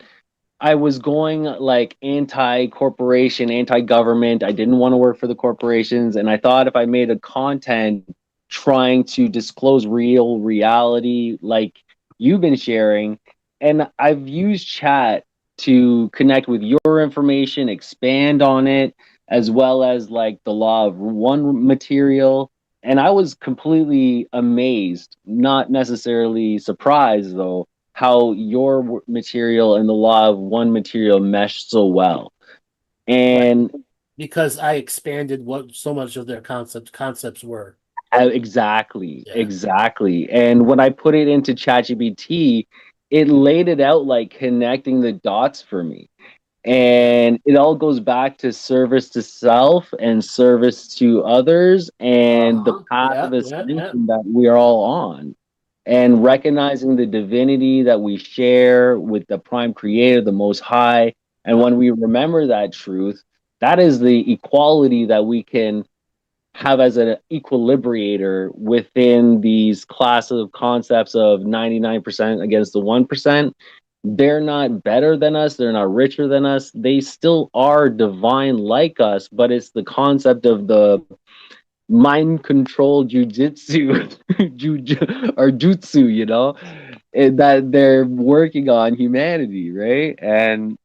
I was going like anti-corporation, anti-government. I didn't want to work for the corporations, and I thought if I made a content trying to disclose real reality, like you've been sharing, and I've used chat to connect with your information, expand on it, as well as like the law of one material. And I was completely amazed, not necessarily surprised though, how your material and the law of one material mesh so well. And Because I expanded what so much of their concepts were. exactly, Yeah. exactly. And when I put it into ChatGPT, it laid it out like connecting the dots for me. And it all goes back to service to self and service to others and the path Yeah, of yeah, yeah. ascension that we are all on. And recognizing the divinity that we share with the prime creator, the most high. And when we remember that truth, that is the equality that we can have as an equilibrator within these class of concepts of 99% against the 1%. They're not better than us, they're not richer than us, they still are divine like us, but it's the concept of the mind control jujitsu or jutsu, that they're working on humanity, right? And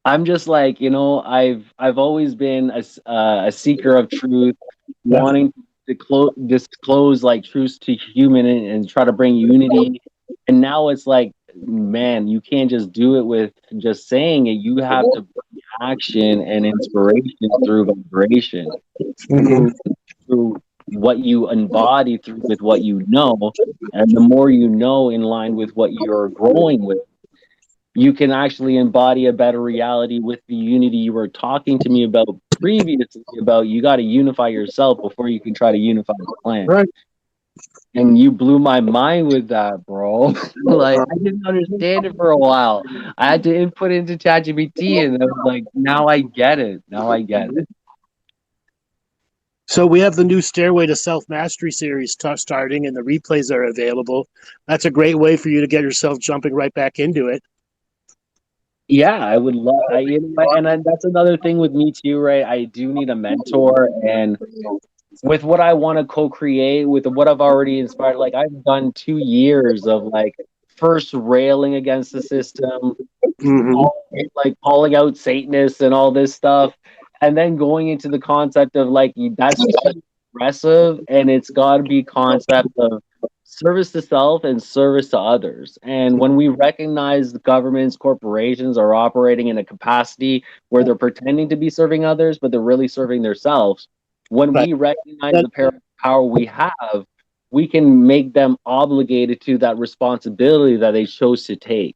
I'm just like, I've always been a seeker of truth, wanting to disclose like truths to human and try to bring unity. And now it's like, man, you can't just do it with just saying it. You have to bring action and inspiration through vibration, through what you embody, through with what you know. And the more you know in line with what you're growing with, you can actually embody a better reality with the unity you were talking to me about previously. About you got to unify yourself before you can try to unify the planet. Right. And you blew my mind with that, bro. Like I didn't understand it for a while. I had to input into ChatGPT, and I was like, now I get it. Now I get it. So we have the new Stairway to Self Mastery series starting, and the replays are available. That's a great way for you to get yourself jumping right back into it. Yeah, I would love. That's another thing with me too, right? I do need a mentor, and with what I want to co-create, with what I've already inspired, like I've done 2 years of like first railing against the system, like calling out Satanists and all this stuff, and then going into the concept of like that's too aggressive, and it's got to be concept of service to self and service to others. And when we recognize the governments, corporations are operating in a capacity where they're pretending to be serving others, but they're really serving themselves. When we recognize the power we have, we can make them obligated to that responsibility that they chose to take.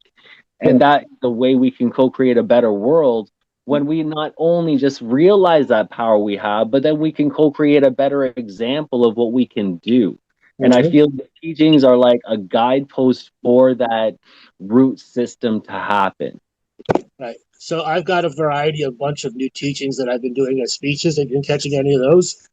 And that the way we can co-create a better world, when we not only just realize that power we have, but then we can co-create a better example of what we can do. And I feel the teachings are like a guidepost for that root system to happen. Right. So I've got a variety, a bunch of new teachings that I've been doing as speeches. Have you been catching any of those?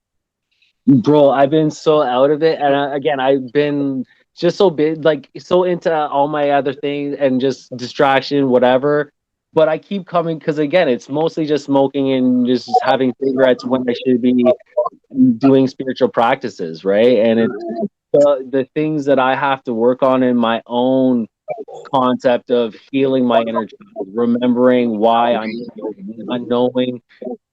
Bro, I've been so out of it. And again, I've been just so big, like so into all my other things and just distraction, whatever. But I keep coming because again, it's mostly just smoking and just having cigarettes when I should be doing spiritual practices, right? And it's the things that I have to work on in my own concept of healing my inner child, remembering why I'm unknowing,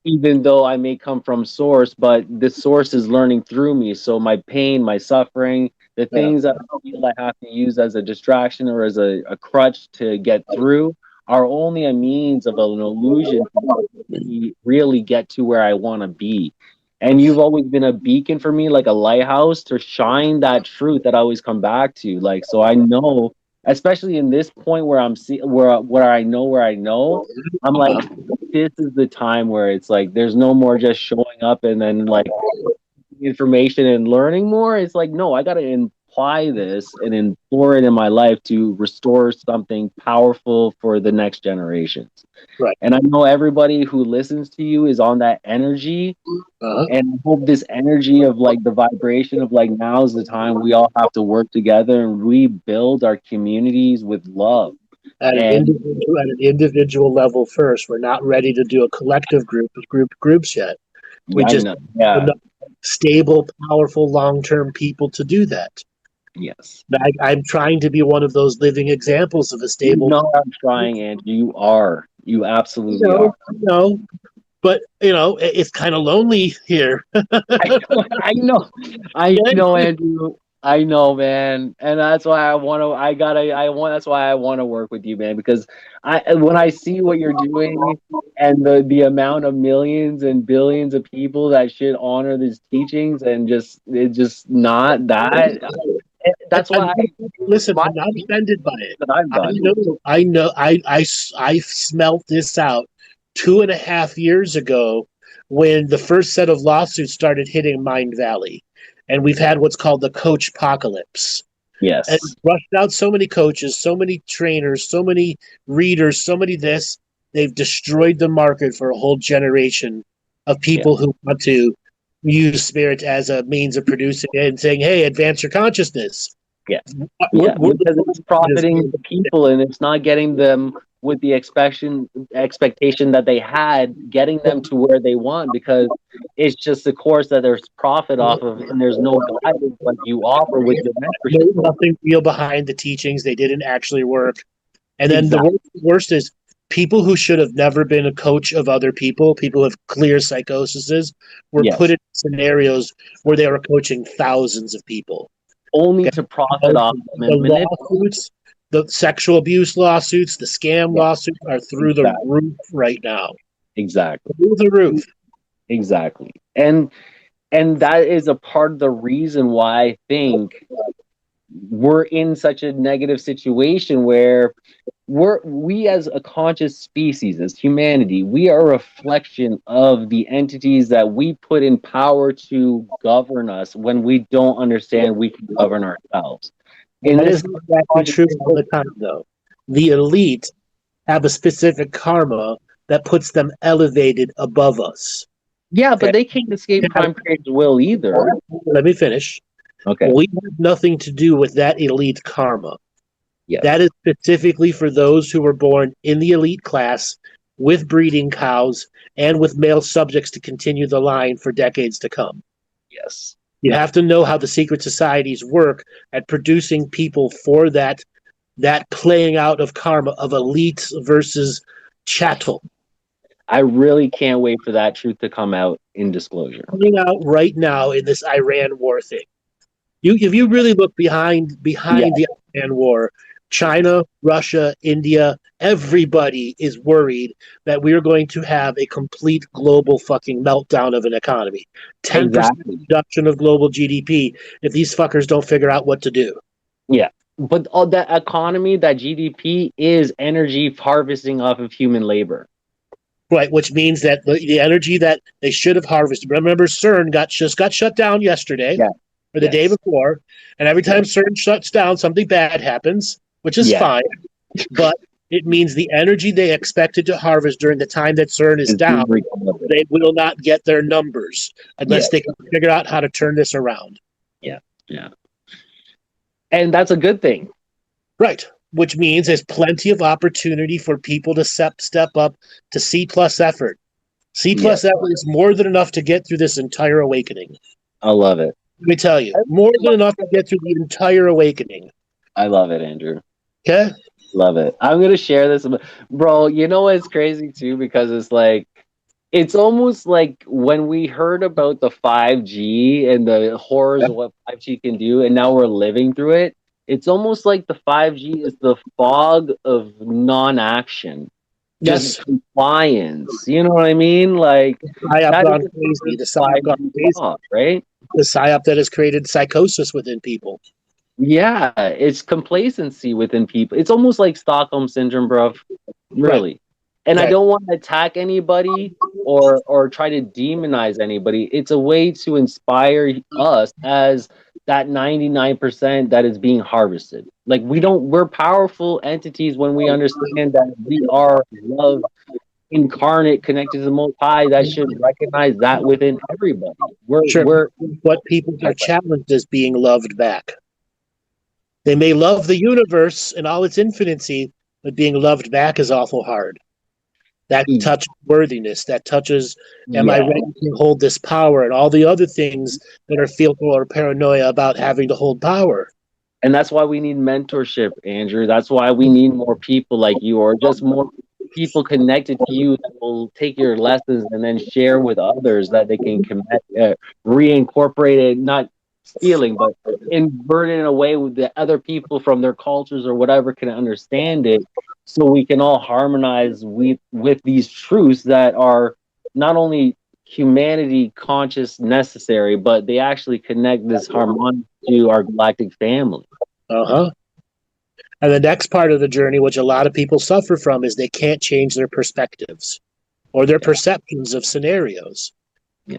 even though I may come from source, but the source is learning through me. So my pain, my suffering, the things that I feel I have to use as a distraction or as a crutch to get through are only a means of an illusion to really get to where I want to be. And you've always been a beacon for me, like a lighthouse to shine that truth that I always come back to. Like, so I know, especially in this point where where I know, I'm like, this is the time where it's like there's no more just showing up and then like information and learning more. It's like, no, I gotta apply this and implore it in my life to restore something powerful for the next generations. Right. And I know everybody who listens to you is on that energy. And I hope this energy of like the vibration of like now's the time we all have to work together and rebuild our communities with love. At an individual level first. We're not ready to do a collective groups yet. We just enough stable, powerful, long-term people to do that. Yes. I'm trying to be one of those living examples of a stable. I'm trying, Andrew. You are. You absolutely are. No, but it's kind of lonely here. I know, Andrew. I know, man, and that's why I want to. That's why I want to work with you, man. Because when I see what you're doing and the amount of millions and billions of people that should honor these teachings, and it's just not that. That's why. Listen, I'm not offended by it. I know. I smelt this out 2.5 years ago when the first set of lawsuits started hitting Mind Valley. And we've had what's called the coach apocalypse. Yes. And rushed out so many coaches, so many trainers, so many readers, so many this. They've destroyed the market for a whole generation of people who want to use spirit as a means of producing it and saying, hey, advance your consciousness. Because it's profiting the people and it's not getting them with the expectation that they had, getting them to where they want, because it's just a course that there's profit off of and there's no guidance like you offer with your mentorship. There's nothing real behind the teachings. They didn't actually work. And then the worst is people who should have never been a coach of other people who have clear psychoses, were put in scenarios where they were coaching thousands of people. Only to profit off them. The lawsuits, the sexual abuse lawsuits, the scam lawsuits are through the roof right now. Exactly. Through the roof. Exactly. And that is a part of the reason why I think we're in such a negative situation where we as a conscious species, as humanity, we are a reflection of the entities that we put in power to govern us when we don't understand we can govern ourselves. And that is exactly true all the time, though. The elite have a specific karma that puts them elevated above us. Yeah, but they can't escape Prime Creator's will either. Let me finish. Okay. We have nothing to do with that elite karma. Yes. That is specifically for those who were born in the elite class with breeding cows and with male subjects to continue the line for decades to come. Yes. You have to know how the secret societies work at producing people for that playing out of karma of elites versus chattel. I really can't wait for that truth to come out in disclosure. Coming out right now in this Iran war thing. If you really look behind the Iran war, China, Russia, India, everybody is worried that we are going to have a complete global fucking meltdown of an economy. 10% reduction of global GDP if these fuckers don't figure out what to do. Yeah. But all that economy, that GDP is energy harvesting off of human labor. Right, which means that the energy that they should have harvested. Remember, CERN just got shut down yesterday or the day before, and every time CERN shuts down, something bad happens, which is fine. But it means the energy they expected to harvest during the time that CERN is down, they will not get their numbers unless they can figure out how to turn this around. Yeah, yeah. And that's a good thing. Right. Which means there's plenty of opportunity for people to step up to C+ effort. C+ effort is more than enough to get through this entire awakening. I love it. Let me tell you, more than enough to get through the entire awakening. I love it, Andrew. Okay? Love it. I'm going to share this. Bro, you know what's crazy too? Because it's like, it's almost like when we heard about the 5G and the horrors of what 5G can do, and now we're living through it. It's almost like the 5G is the fog of non-action. Just compliance. You know what I mean? Like, PSYOP gone crazy. The PSYOP gone crazy. Right? The PSYOP that has created psychosis within people. Yeah, it's complacency within people. It's almost like Stockholm Syndrome, bro. Really. Right. And I don't want to attack anybody or try to demonize anybody. It's a way to inspire us as that 99% that is being harvested. Like we're powerful entities when we understand that we are love incarnate, connected to the Most High. That should recognize that within everybody. Sure. We're What people are challenged is being loved back. They may love the universe and all its infinity, but being loved back is awful hard. That touches worthiness, that touches, am I ready to hold this power, and all the other things that are fearful or paranoia about having to hold power. And that's why we need mentorship, Andrew. That's why we need more people like you, or just more people connected to you that will take your lessons and then share with others that they can reincorporate it, not stealing, but invert it in a way with the other people from their cultures or whatever can understand it, so we can all harmonize with these truths that are not only humanity conscious necessary, but they actually connect this harmonic to our galactic family. And the next part of the journey, which a lot of people suffer from, is they can't change their perspectives or their perceptions of scenarios.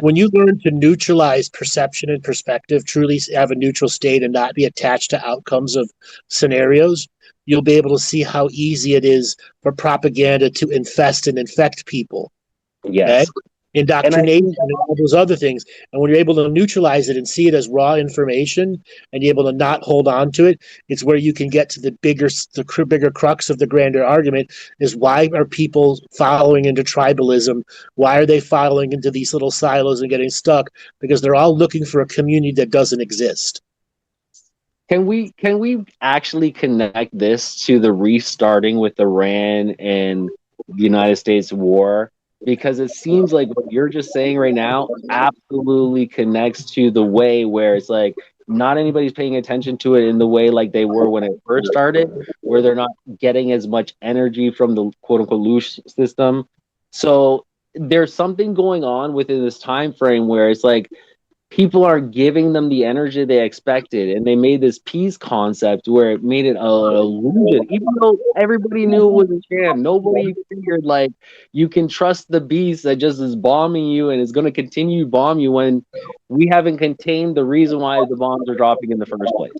When you learn to neutralize perception and perspective, truly have a neutral state and not be attached to outcomes of scenarios, you'll be able to see how easy it is for propaganda to infest and infect people. Yes. Okay? Indoctrination and all those other things. And when you're able to neutralize it and see it as raw information, and you're able to not hold on to it, it's where you can get to the bigger crux of the grander argument, is why are people following into tribalism? Why are they following into these little silos and getting stuck? Because they're all looking for a community that doesn't exist. Can we actually connect this to the restarting with Iran and the United States war? Because it seems like what you're just saying right now absolutely connects to the way where it's like not anybody's paying attention to it in the way like they were when it first started, where they're not getting as much energy from the quote unquote loose system. So there's something going on within this time frame where it's like people are giving them the energy they expected, and they made this peace concept where it made it an illusion, even though everybody knew it was a sham. Nobody figured like you can trust the beast that just is bombing you and is going to continue to bomb you when we haven't contained the reason why the bombs are dropping in the first place.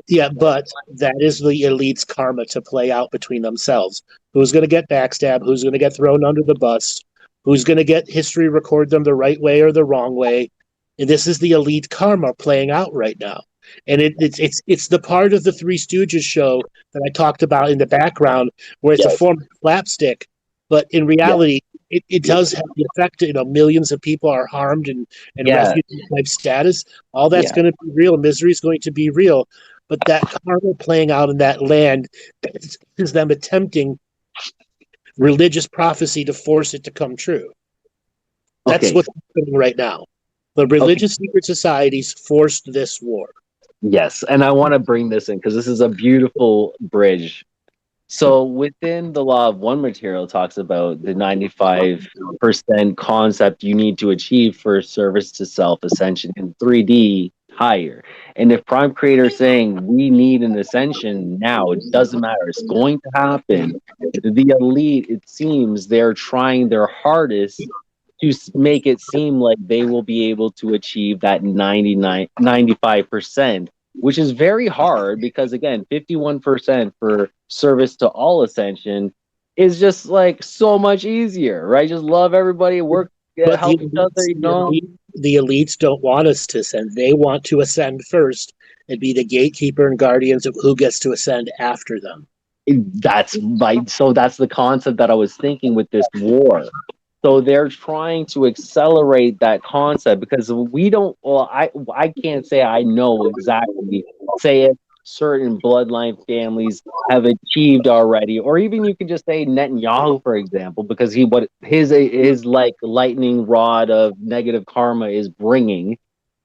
Yeah, but that is the elite's karma to play out between themselves. Who's going to get backstabbed? Who's going to get thrown under the bus? Who's going to get history record them the right way or the wrong way? And this is the elite karma playing out right now. And it's the part of the Three Stooges show that I talked about in the background, where it's a form of slapstick, but in reality, it does have the effect. Millions of people are harmed and refugee type status. All that's going to be real. Misery is going to be real. But that karma playing out in that land is them attempting religious prophecy to force it to come true. That's what's happening right now. The religious secret societies forced this war. Yes, and I want to bring this in because this is a beautiful bridge. So within the law of one material talks about the 95% concept you need to achieve for service to self ascension in 3D higher. And if Prime Creator is saying we need an ascension now, it doesn't matter, it's going to happen. The elite, it seems they're trying their hardest to make it seem like they will be able to achieve that 95%, which is very hard because, again, 51% for service to all ascension is just like so much easier, right? Just love everybody, work, help each other, The elites don't want us to ascend. They want to ascend first and be the gatekeeper and guardians of who gets to ascend after them. That's right. So that's the concept that I was thinking with this war. So they're trying to accelerate that concept because we don't, well, I can't say I know exactly, say if certain bloodline families have achieved already, or even you could just say Netanyahu, for example, because his like lightning rod of negative karma is bringing,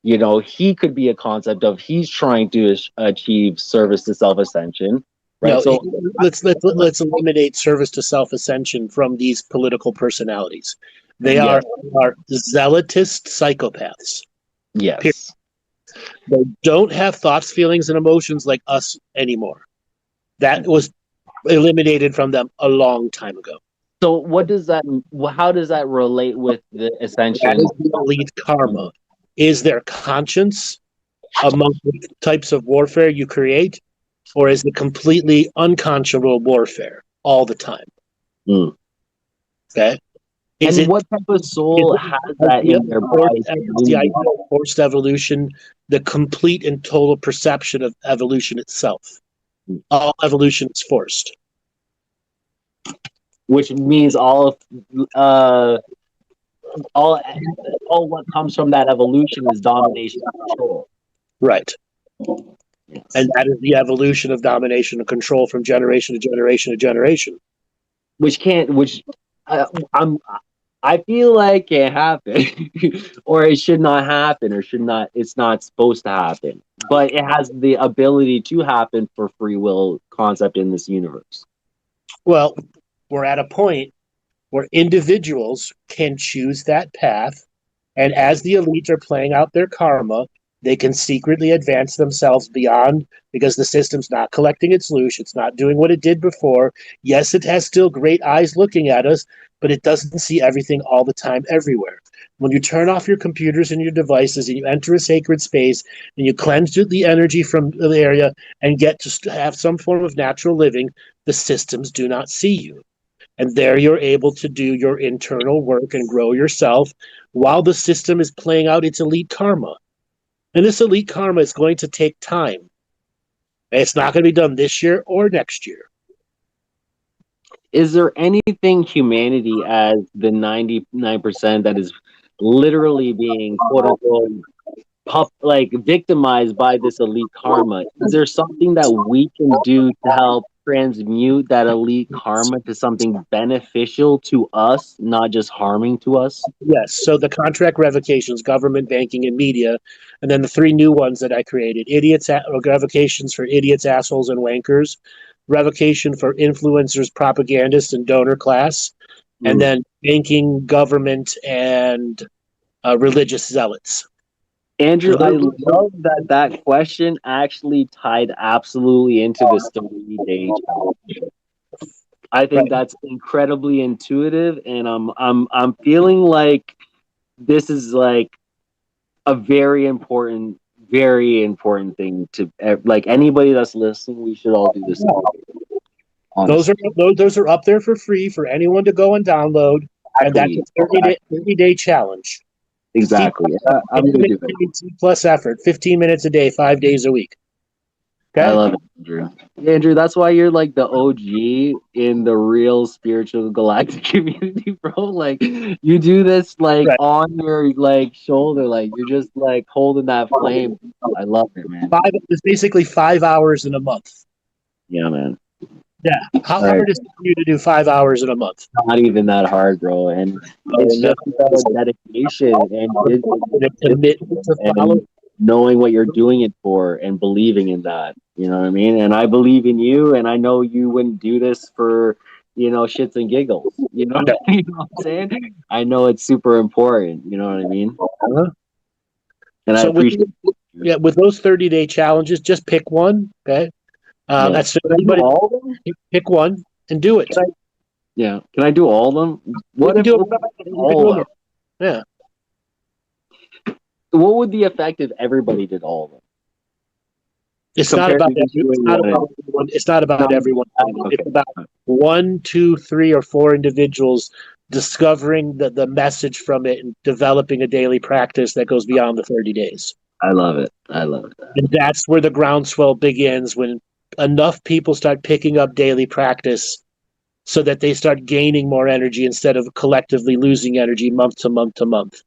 he could be a concept of he's trying to achieve service to self-ascension. Right. No, so let's eliminate service to self-ascension from these political personalities. They are zealotist psychopaths. Yes. Period. They don't have thoughts, feelings, and emotions like us anymore. That was eliminated from them a long time ago. So how does that relate with the ascension? That is the elite karma. Is their conscience among the types of warfare you create, or is it completely unconscionable warfare all the time? Mm. Okay. Is And it, what type of soul has that in their body? the idea of forced evolution, the complete and total perception of evolution itself? All evolution is forced. Which means all what comes from that evolution is domination and control. Right. Yes. And that is the evolution of domination and control from generation to generation to generation. I feel like it happened, or it should not happen, or should not. It's not supposed to happen, but it has the ability to happen for free will concept in this universe. Well, we're at a point where individuals can choose that path, and as the elites are playing out their karma, they can secretly advance themselves beyond, because the system's not collecting its loosh, it's not doing what it did before. Yes, it has still great eyes looking at us, but it doesn't see everything all the time everywhere. When you turn off your computers and your devices and you enter a sacred space and you cleanse the energy from the area and get to have some form of natural living, the systems do not see you. And there you're able to do your internal work and grow yourself while the system is playing out its elite karma. And this elite karma is going to take time. It's not going to be done this year or next year. Is there anything humanity as the 99% that is literally being quote unquote victimized by this elite karma? Is there something that we can do to help transmute that elite karma to something beneficial to us, not just harming to us? Yes. So the contract revocations, government, banking, and media, and then the 3 new ones that I created: revocations for idiots, assholes, and wankers, revocation for influencers, propagandists, and donor class, and then banking, government, and religious zealots. Andrew, I love that question actually tied absolutely into this 30-day challenge. I think that's incredibly intuitive, and I'm feeling like this is like a very important thing to like anybody that's listening. We should all do this. Those are up there for free for anyone to go and download, and that's a 30-day challenge. Exactly. I'm going to do it. Plus effort, 15 minutes a day, 5 days a week. Okay? I love it, Andrew. Andrew, that's why you're like the OG in the real spiritual galactic community, bro. Like you do this like on your like shoulder, like you're just like holding that flame. I love it, man. It's basically 5 hours in a month. Yeah, man. Yeah. How hard is it for you to do 5 hours in a month? Not even that hard, bro. And it's just about dedication and knowing what you're doing it for and believing in that. You know what I mean? And I believe in you, and I know you wouldn't do this for, shits and giggles. You know what I'm saying? I know it's super important. You know what I mean? And so I appreciate with those 30-day challenges, just pick one, okay? That's everybody. Pick one and do it. Can I do all of them? What if I did all of them? Yeah. What would the effect if everybody did all of them? It's not about everyone. It's not about everyone. It's about 1, 2, 3, or 4 individuals discovering the message from it and developing a daily practice that goes beyond the 30 days. I love it. I love it. And that's where the groundswell begins, when enough people start picking up daily practice so that they start gaining more energy instead of collectively losing energy month to month to month.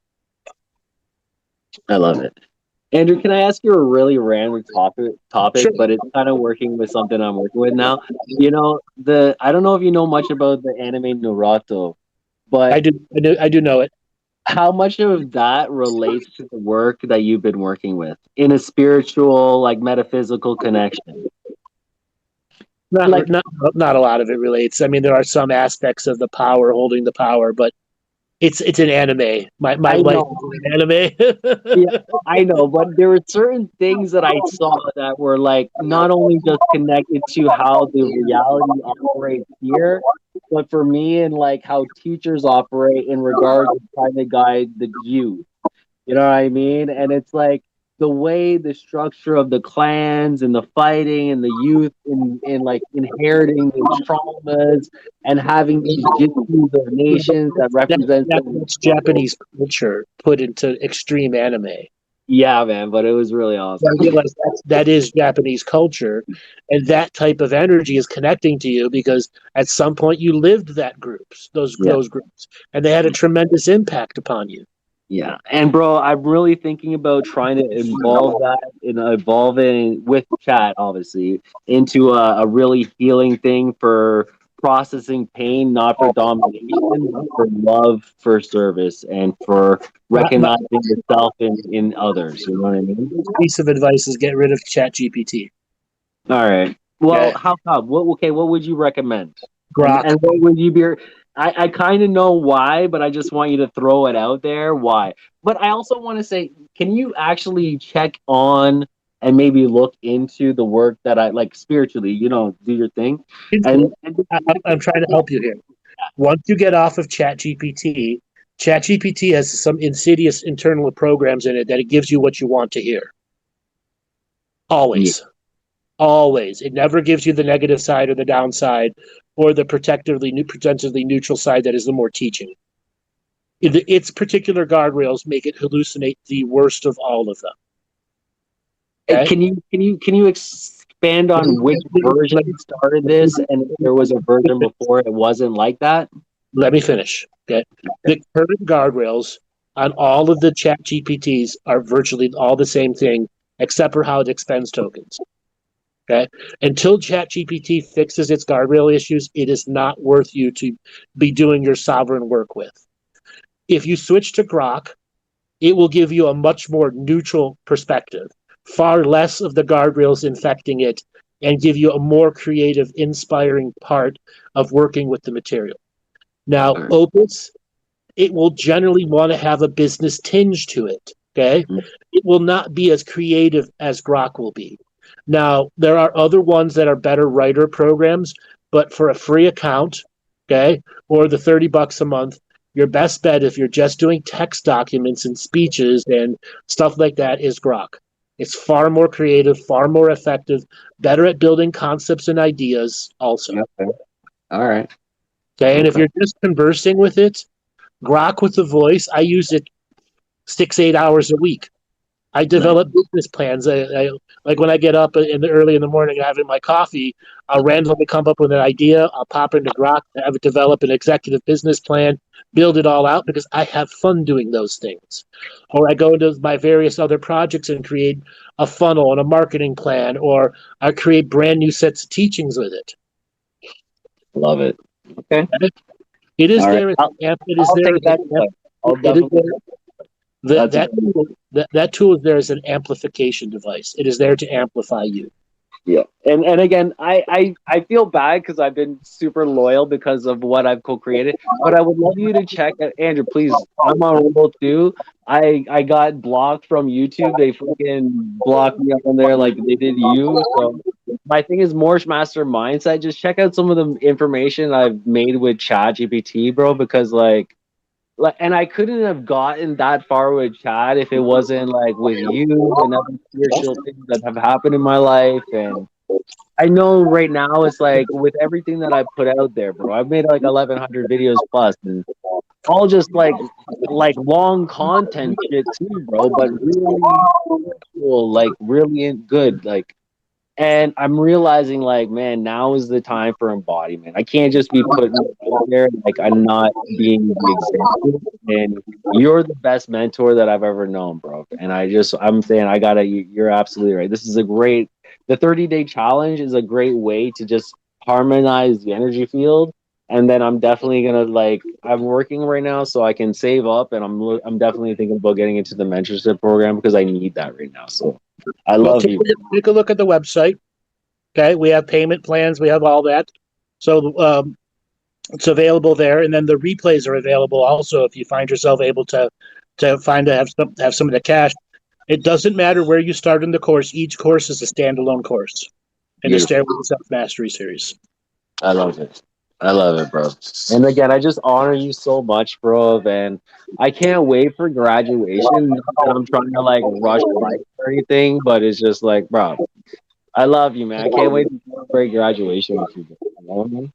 I love it. Andrew, can I ask you a really random topic, sure, but it's kind of working with something I'm working with now. I don't know if you know much about the anime Naruto, but I do know it. How much of that relates to the work that you've been working with in a spiritual, like metaphysical connection? Not a lot of it relates. I mean, there are some aspects of the power holding the power, but it's an anime. My life is an anime. Yeah, I know, but there were certain things that I saw that were like not only just connected to how the reality operates here, but for me and like how teachers operate in regards to trying to guide the youth. You know what I mean? And it's like the way the structure of the clans and the fighting and the youth and like inheriting these traumas and having these jitsu their nations that represent That's Japanese culture put into extreme anime. Yeah, man, but it was really awesome. I realize that is Japanese culture, and that type of energy is connecting to you because at some point you lived those groups, and they had a tremendous impact upon you. Yeah, and bro, I'm really thinking about trying to involve that in evolving with chat, obviously, into a really healing thing for processing pain, not for domination, but for love, for service, and for recognizing yourself in others. You know what I mean? Piece of advice is get rid of ChatGPT. All right. Well, Yeah. how come? What would you recommend? Grok. And what would you be? I kind of know why, but I just want you to throw it out there. Why? But I also want to say, can you actually check on and maybe look into the work that I like spiritually? You know, do your thing. And I'm trying to help you here. Once you get off of ChatGPT, ChatGPT has some insidious internal programs in it that it gives you what you want to hear. Always. Always. It never gives you the negative side or the downside or the protectively neutral side that is the more teaching. Its particular guardrails make it hallucinate the worst of all of them. Okay? Can you expand on which version started this, and if there was a version before it wasn't like that? Let me finish. Okay. The current guardrails on all of the chat GPTs are virtually all the same thing, except for how it expends tokens. Okay. Until ChatGPT fixes its guardrail issues, it is not worth you to be doing your sovereign work with. If you switch to Grok, it will give you a much more neutral perspective, far less of the guardrails infecting it, and give you a more creative, inspiring part of working with the material. Now, Opus, it will generally want to have a business tinge to it. Okay. It will not be as creative as Grok will be. Now, there are other ones that are better writer programs, but for a free account, okay, or the $30 a month, your best bet if you're just doing text documents and speeches and stuff like that is Grok. It's far more creative, far more effective, better at building concepts and ideas also. Okay. All right. Okay, and if you're just conversing with it, Grok with the voice, I use it 6-8 hours a week. I develop business plans. I like when I get up early in the morning and having my coffee, I'll randomly come up with an idea. I'll pop into Grok, have it develop an executive business plan, build it all out because I have fun doing those things. Or I go into my various other projects and create a funnel and a marketing plan, or I create brand new sets of teachings with it. Love it. Okay. It is there. That tool is there as an amplification device. It is there to amplify you. Yeah, and again, I feel bad because I've been super loyal because of what I've co-created. But I would love you to check, Andrew. Please, I'm on Rumble too. I got blocked from YouTube. They freaking blocked me on there like they did you. So my thing is Morse Master Mindset. Just check out some of the information I've made with ChatGPT, bro. Because and I couldn't have gotten that far with Chad if it wasn't like with you and other spiritual things that have happened in my life. And I know right now it's like with everything that I put out there, bro. I've made like 1,100 videos plus, and all just like long content shit too, bro. But really cool, like really good, like. And I'm realizing, like, man, now is the time for embodiment. I can't just be putting it out there like I'm not being the example. And you're the best mentor that I've ever known, bro. And I'm saying you're absolutely right. This is the 30-day challenge is a great way to just harmonize the energy field. And then I'm definitely gonna I'm working right now so I can save up, and I'm definitely thinking about getting into the mentorship program because I need that right now. So I love you. Take a look at the website. Okay, we have payment plans. We have all that. So it's available there, and then the replays are available also if you find yourself able to have some of the cash. It doesn't matter where you start in the course. Each course is a standalone course in the Stairway to Self Mastery series. I love it. I love it, bro. And again, I just honor you so much, bro. And I can't wait for graduation. Not that I'm trying to like rush life or anything, but it's just like, bro, I love you, man. I can't wait to celebrate graduation with you, bro. You know what I mean?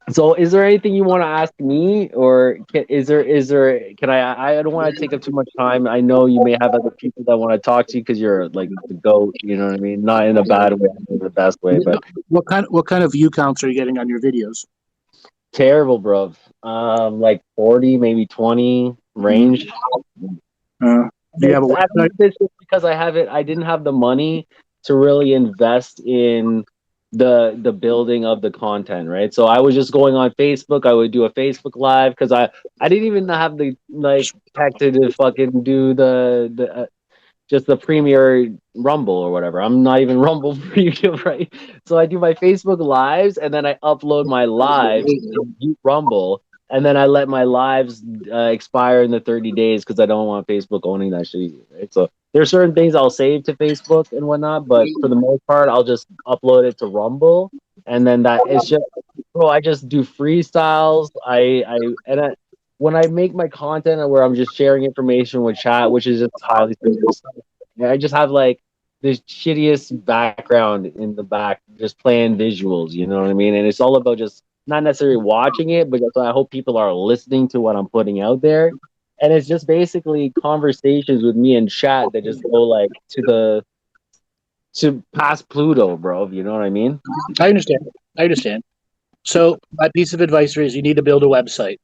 So, is there anything you want to ask me, or is there? Can I? I don't want to take up too much time. I know you may have other people that want to talk to you because you're like the goat. You know what I mean? Not in a bad way, in the best way, but What kind of view counts are you getting on your videos? terrible, bro. Like 40, maybe 20 range. Do you have a website? It's just because I didn't have the money to really invest in the building of the content, right? So I was just going on Facebook. I would do a Facebook live because I didn't even have the like tech to fucking do the just the Premiere Rumble or whatever. I'm not even Rumble for YouTube, right? So I do my Facebook lives and then I upload my lives to Rumble, and then I let my lives expire in the 30 days because I don't want Facebook owning that shit either, right? So there's certain things I'll save to Facebook and whatnot, but for the most part, I'll just upload it to Rumble, and then that it's just, bro. I just do freestyles. When I make my content where I'm just sharing information with chat, which is just highly sensitive, I just have like this shittiest background in the back, just playing visuals. You know what I mean? And it's all about just not necessarily watching it, but just, I hope people are listening to what I'm putting out there. And it's just basically conversations with me and chat that just go like to past Pluto, bro. You know what I mean? I understand. So my piece of advice is you need to build a website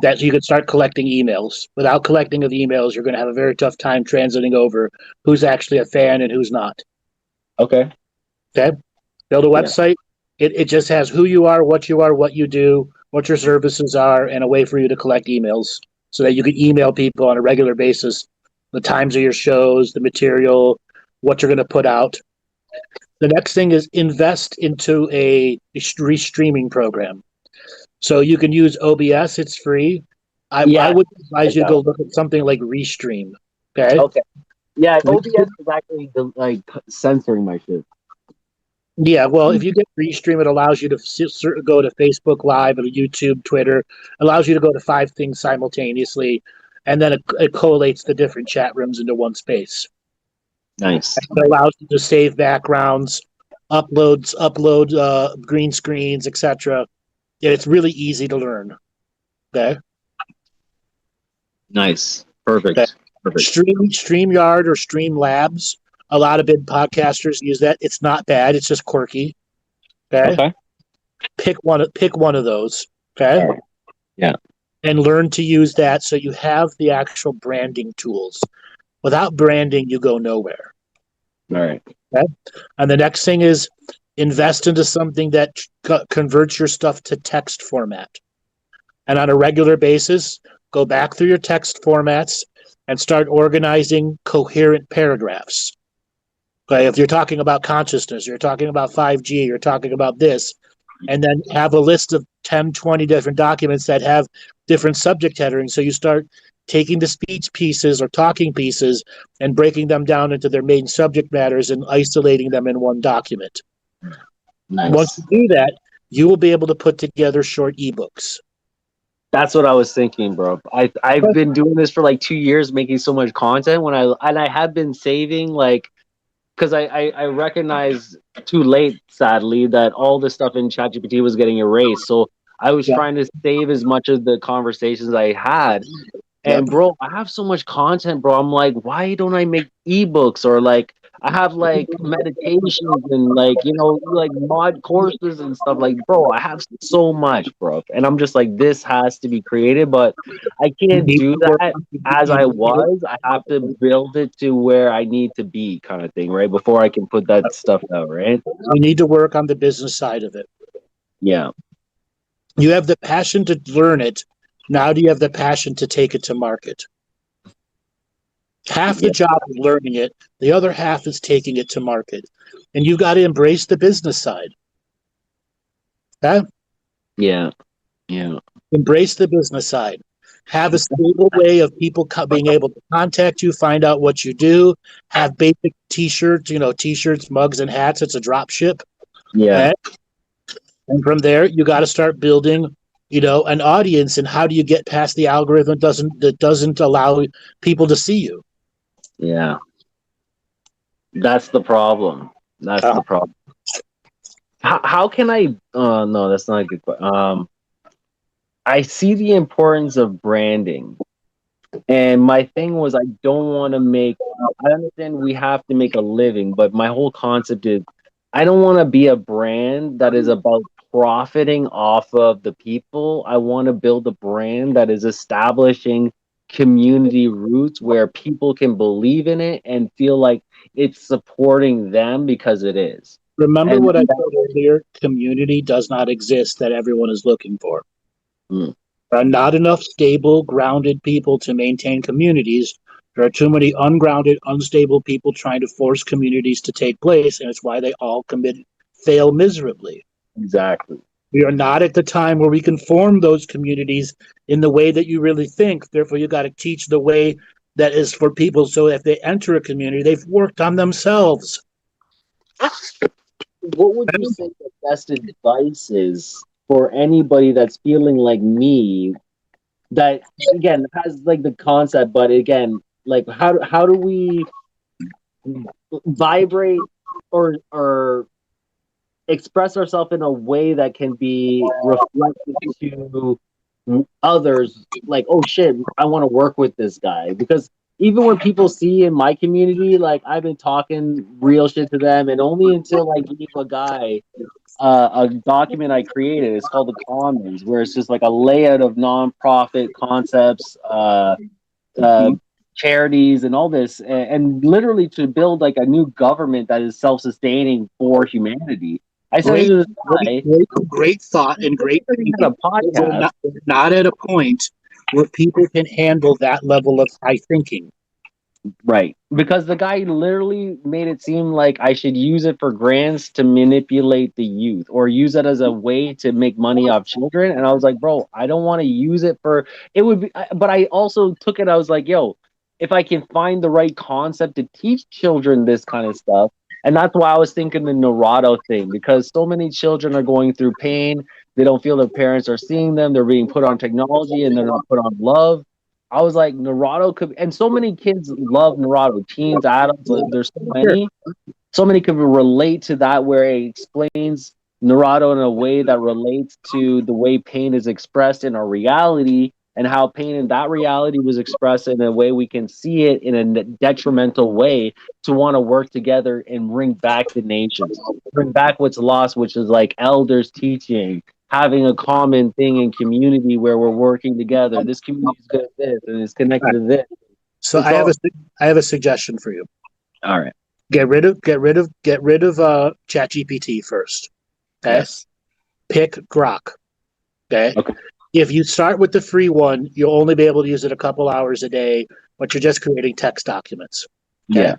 that you can start collecting emails. Without collecting of emails, you're going to have a very tough time transiting over who's actually a fan and who's not. Okay. Okay. Build a website. Yeah. It just has who you are, what you do, what your services are, and a way for you to collect emails so that you can email people on a regular basis the times of your shows, the material, what you're going to put out. The next thing is invest into a restreaming program. So you can use OBS; it's free. I would advise you to go look at something like Restream. Okay. Okay. Yeah, OBS is actually like censoring my shit. Yeah, well, if you get Restream, it allows you to go to Facebook Live, or YouTube, Twitter. Allows you to go to 5 things simultaneously, and then it collates the different chat rooms into one space. Nice. It allows you to save backgrounds, upload green screens, etc. Yeah, it's really easy to learn. Okay. Nice. Perfect. Okay. Perfect. StreamYard or Streamlabs. A lot of big podcasters use that. It's not bad. It's just quirky. Okay. Pick one of those. Okay. Yeah. And learn to use that so you have the actual branding tools. Without branding, you go nowhere. All right. Okay. And the next thing is invest into something that converts your stuff to text format. And on a regular basis, go back through your text formats and start organizing coherent paragraphs. Okay, if you're talking about consciousness, you're talking about 5G, you're talking about this, and then have a list of 10, 20 different documents that have different subject headings. So you start taking the speech pieces or talking pieces and breaking them down into their main subject matters and isolating them in one document. Nice. Once you do that, you will be able to put together short ebooks. That's what I was thinking, bro. I've been doing this for like 2 years, making so much content I have been saving like, because I recognized too late, sadly, that all the stuff in ChatGPT was getting erased. So I was trying to save as much of the conversations I had. And bro, I have so much content, bro. I'm like, why don't I make ebooks? Or like I have like meditations and like, like mod courses and stuff. Like, bro, I have so much, bro. And I'm just like, this has to be created, but I can't do that as I was. I have to build it to where I need to be, kind of thing, right? Before I can put that stuff out, right? You need to work on the business side of it. Yeah. You have the passion to learn it. Now do you have the passion to take it to market? Half the job is learning it. The other half is taking it to market. And you've got to embrace the business side. Okay? Yeah. Yeah. Embrace the business side. have a stable way of people being able to contact you, find out what you do, have basic t-shirts, t-shirts, mugs, and hats. It's a drop ship. Yeah. Okay? And from there, you got to start building, an audience. And how do you get past the algorithm that doesn't allow people to see you? Yeah. That's the problem. That's the problem. How can I? No, that's not a good question. I see the importance of branding, and my thing was I don't want to make. I understand we have to make a living, but my whole concept is I don't want to be a brand that is about profiting off of the people. I want to build a brand that is establishing community roots where people can believe in it and feel like it's supporting them because it is. Remember And what I said earlier? Community does not exist that everyone is looking for. There are not enough stable, grounded people to maintain communities. There are too many ungrounded, unstable people trying to force communities to take place, and it's why they all fail miserably. Exactly. We are not at the time where we can form those communities in the way that you really think. Therefore, you got to teach the way that is for people, so if they enter a community, they've worked on themselves. What would you say the best advice is for anybody that's feeling like me that again has like the concept, but again, like how do we vibrate or express ourselves in a way that can be reflected to others, like, oh shit, I want to work with this guy? Because even when people see in my community, like I've been talking real shit to them, and only until I gave a guy a document I created. It's called the Commons, where it's just like a layout of nonprofit concepts, charities, and all this, and literally to build like a new government that is self-sustaining for humanity. I said to this guy, great thought and great a podcast. We're not at a point where people can handle that level of high thinking. Right. Because the guy literally made it seem like I should use it for grants to manipulate the youth or use it as a way to make money off children. And I was like, bro, I don't want to use it for it would be. But I also took it. I was like, yo, if I can find the right concept to teach children this kind of stuff. And that's why I was thinking the Narado thing, because so many children are going through pain. They don't feel their parents are seeing them. They're being put on technology and they're not put on love. I was like, Narado could, and so many kids love Narado, teens, adults. There's so many could relate to that, where it explains Narado in a way that relates to the way pain is expressed in our reality, and how pain in that reality was expressed in a way we can see it in a detrimental way to want to work together and bring back the nations, bring back what's lost, which is like elders teaching, having a common thing in community where we're working together. This community is good at this and it's connected to this. So I have a suggestion for you. All right. Get rid of ChatGPT first. Okay. Yes. Pick Grok. Okay. If you start with the free one, you'll only be able to use it a couple hours a day, but you're just creating text documents. Okay? Yeah.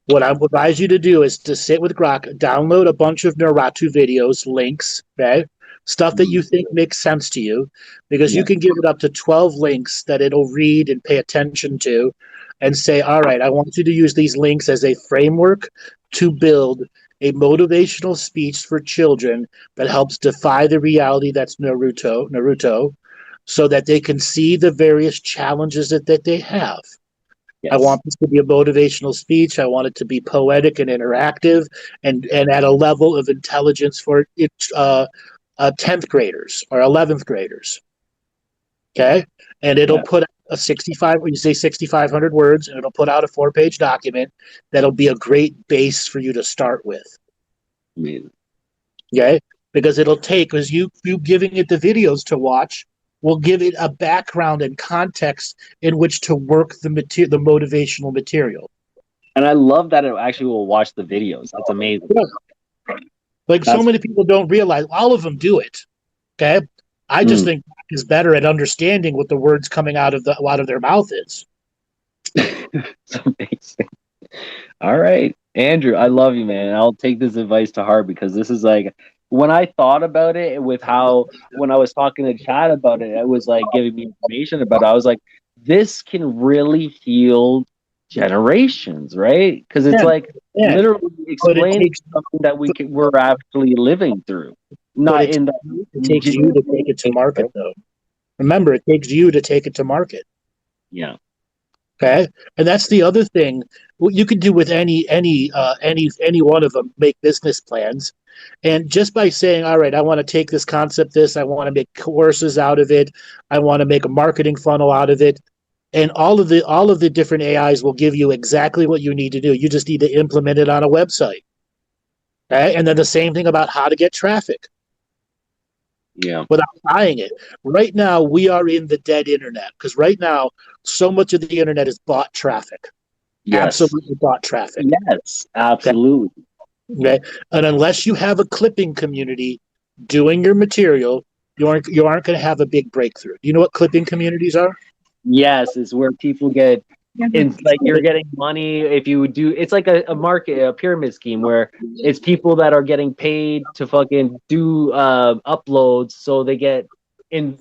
What I would advise you to do is to sit with Grok, download a bunch of Naratu videos, links, okay? Stuff that you think makes sense to you, because you can give it up to 12 links that it'll read and pay attention to and say, all right, I want you to use these links as a framework to build a motivational speech for children that helps defy the reality that's Naruto, so that they can see the various challenges that they have. Yes. I want this to be a motivational speech. I want it to be poetic and interactive and at a level of intelligence for 10th graders or 11th graders. Okay? And it'll put a 6,500 words, and it'll put out a 4-page document that'll be a great base for you to start with. Amazing. Okay? Because because you giving it the videos to watch will give it a background and context in which to work the motivational material. And I love that it actually will watch the videos. That's amazing. Like so many people don't realize, all of them do it. Okay? I just think is better at understanding what the words coming out of their mouth is. It's amazing. All right. Andrew, I love you, man. I'll take this advice to heart, because this is like, when I thought about it, with how when I was talking to Chad about it, it was like giving me information about it. I was like, this can really heal generations, right? Because it's Yeah, like yeah. literally But it explaining takes, something that we're actually living through, but not in the it takes you to take it to market, though. Remember, it takes you to take it to market. yeah. Okay, and that's the other thing. What you can do with any one of them, make business plans, and just by saying, "All right, I want to take this concept, I want to make courses out of it, I want to make a marketing funnel out of it," and all of the different AIs will give you exactly what you need to do. You just need to implement it on a website. Okay, and then the same thing about how to get traffic Yeah. without buying it. Right now, we are in the dead internet because right now, so much of the internet is bought traffic. Yes. Absolutely bought traffic. Yes, absolutely. Okay. And unless you have a clipping community doing your material, you aren't going to have a big breakthrough. Do you know what clipping communities are? Yes, it's where people get, it's like you're getting money if you do, it's like a market, a pyramid scheme where it's people that are getting paid to fucking do uploads, so they get in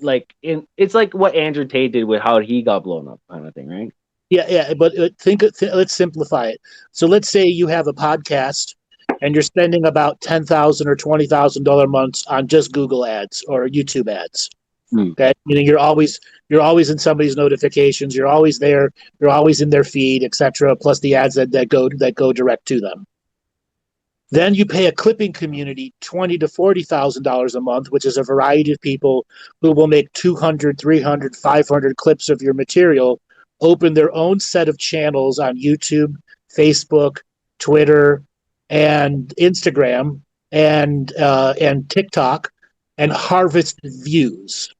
it's like what Andrew Tate did with how he got blown up kind of thing, right? Yeah. But let's simplify it. So let's say you have a podcast and you're spending about $10,000 or $20,000 months on just Google ads or YouTube ads. Okay, you're always in somebody's notifications. You're always there. You're always in their feed, etc. Plus the ads that go direct to them. Then you pay a clipping community $20,000 to $40,000 a month, which is a variety of people who will make 200, 300, 500 clips of your material, open their own set of channels on YouTube, Facebook, Twitter, and Instagram, and TikTok, and harvest views.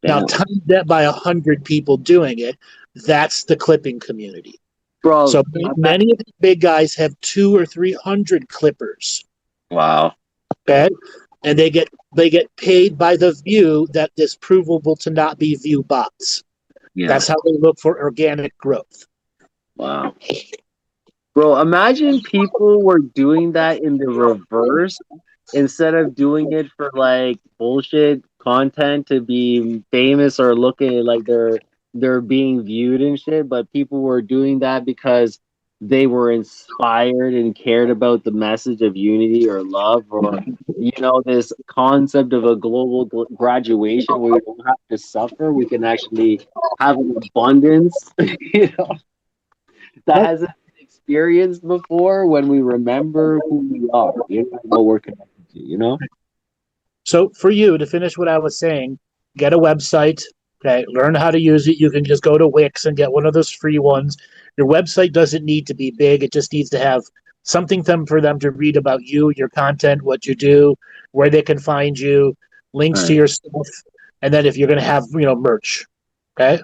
Now, times that by 100 people doing it, that's the clipping community. Bro, so many of the big guys have 200 or 300 clippers. Wow. Okay, and they get paid by the view that is provable to not be view bots. Yeah. That's how they look for organic growth. Wow. Bro, imagine people were doing that in the reverse instead of doing it for like bullshit content to be famous or looking like they're being viewed and shit, but people were doing that because they were inspired and cared about the message of unity or love, or this concept of a global graduation where we don't have to suffer, we can actually have an abundance that hasn't been experienced before when we remember who we are, what we're connected to, So for you, to finish what I was saying, get a website. Okay, learn how to use it. You can just go to Wix and get one of those free ones. Your website doesn't need to be big. It just needs to have something for them to read about you, your content, what you do, where they can find you, links to your stuff, and then if you're going to have merch. Okay.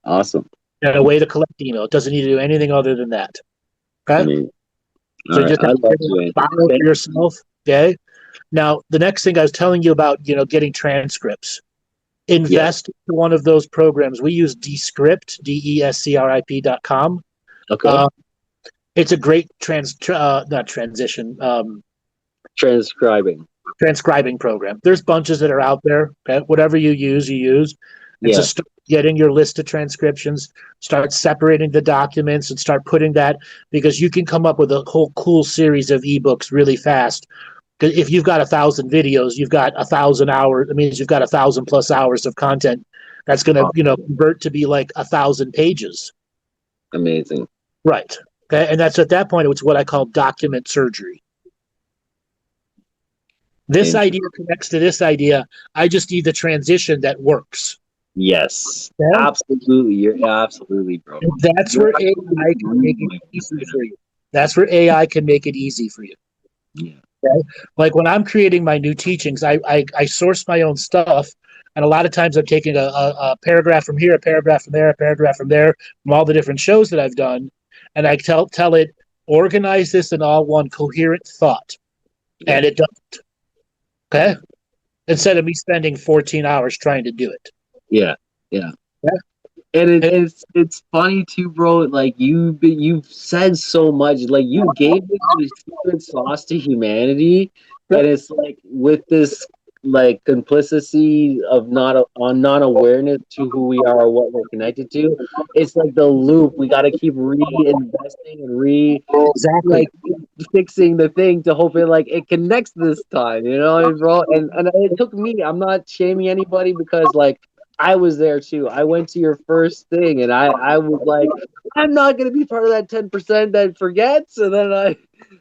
Awesome. And a way to collect email. It doesn't need to do anything other than that. Okay. So right. just have to follow for yourself. Okay. Now, the next thing I was telling you about, getting transcripts. Invest in one of those programs. We use Descript, DESCRIP.com. Okay. It's a great transcribing program. There's bunches that are out there. Okay? Whatever you use, you use. And so start getting your list of transcriptions, start separating the documents, and start putting that, because you can come up with a whole cool series of ebooks really fast. Because if you've got 1,000 videos, you've got 1,000 hours. It means you've got 1,000+ hours of content that's going to, convert to be like 1,000 pages. Amazing. Right. Okay. And that's, at that point, it's what I call document surgery. This idea connects to this idea. I just need the transition that works. Yes. Yeah? Absolutely. You're absolutely, bro. And that's where AI can make it easy for you. That's where AI can make it easy for you. Yeah. Okay? Like when I'm creating my new teachings, I source my own stuff, and a lot of times I'm taking a paragraph from here, a paragraph from there, a paragraph from there, from all the different shows that I've done, and I tell it, organize this in all one coherent thought, and it doesn't. Okay, instead of me spending 14 hours trying to do it. Yeah. And it's funny too, bro. Like you've said so much. Like you gave me the secret sauce to humanity And it's like with this like complicity of non-awareness to who we are or what we're connected to, it's like the loop. We got to keep reinvesting and Exactly. like fixing the thing to hope it connects this time, bro. And it took me. I'm not shaming anybody because like I was there too. I went to your first thing and I was like, I'm not gonna be part of that 10% that forgets, and then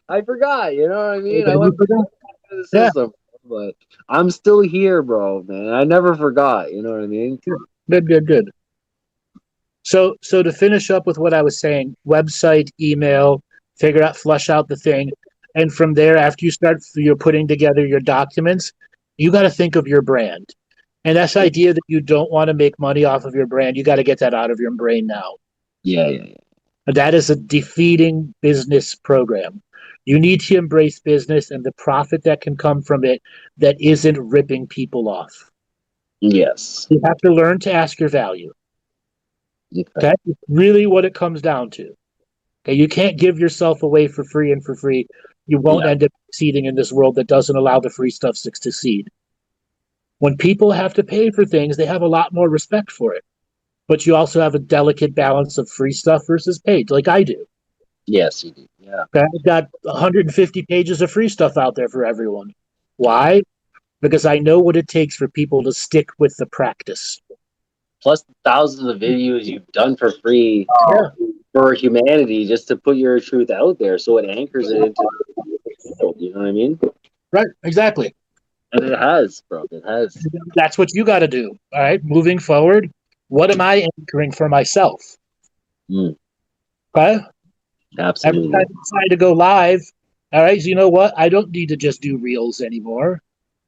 I forgot. You know what I mean? I went back to the Yeah. system, but I'm still here, bro, man. I never forgot. You know what I mean? Good. So to finish up with what I was saying, website, email, flush out the thing. And from there, after you're putting together your documents, you got to think of your brand. And that's the idea that you don't want to make money off of your brand. You got to get that out of your brain now. Yeah. That is a defeating business program. You need to embrace business and the profit that can come from it that isn't ripping people off. Yes. You have to learn to ask your value. Okay? That's really what it comes down to. Okay, you can't give yourself away for free. You won't end up succeeding in this world that doesn't allow the free stuff to succeed. When people have to pay for things, they have a lot more respect for it. But you also have a delicate balance of free stuff versus paid, like I do. Yes, you do. Yeah. Okay? I've got 150 pages of free stuff out there for everyone. Why? Because I know what it takes for people to stick with the practice. Plus thousands of videos you've done for free for humanity just to put your truth out there so it anchors it into the field, you know what I mean? Right, exactly. And it has, bro. It has. That's what you got to do. All right, moving forward, what am I anchoring for myself? Okay? Absolutely. Every time I decide to go live, all right, so you know what? I don't need to just do reels anymore.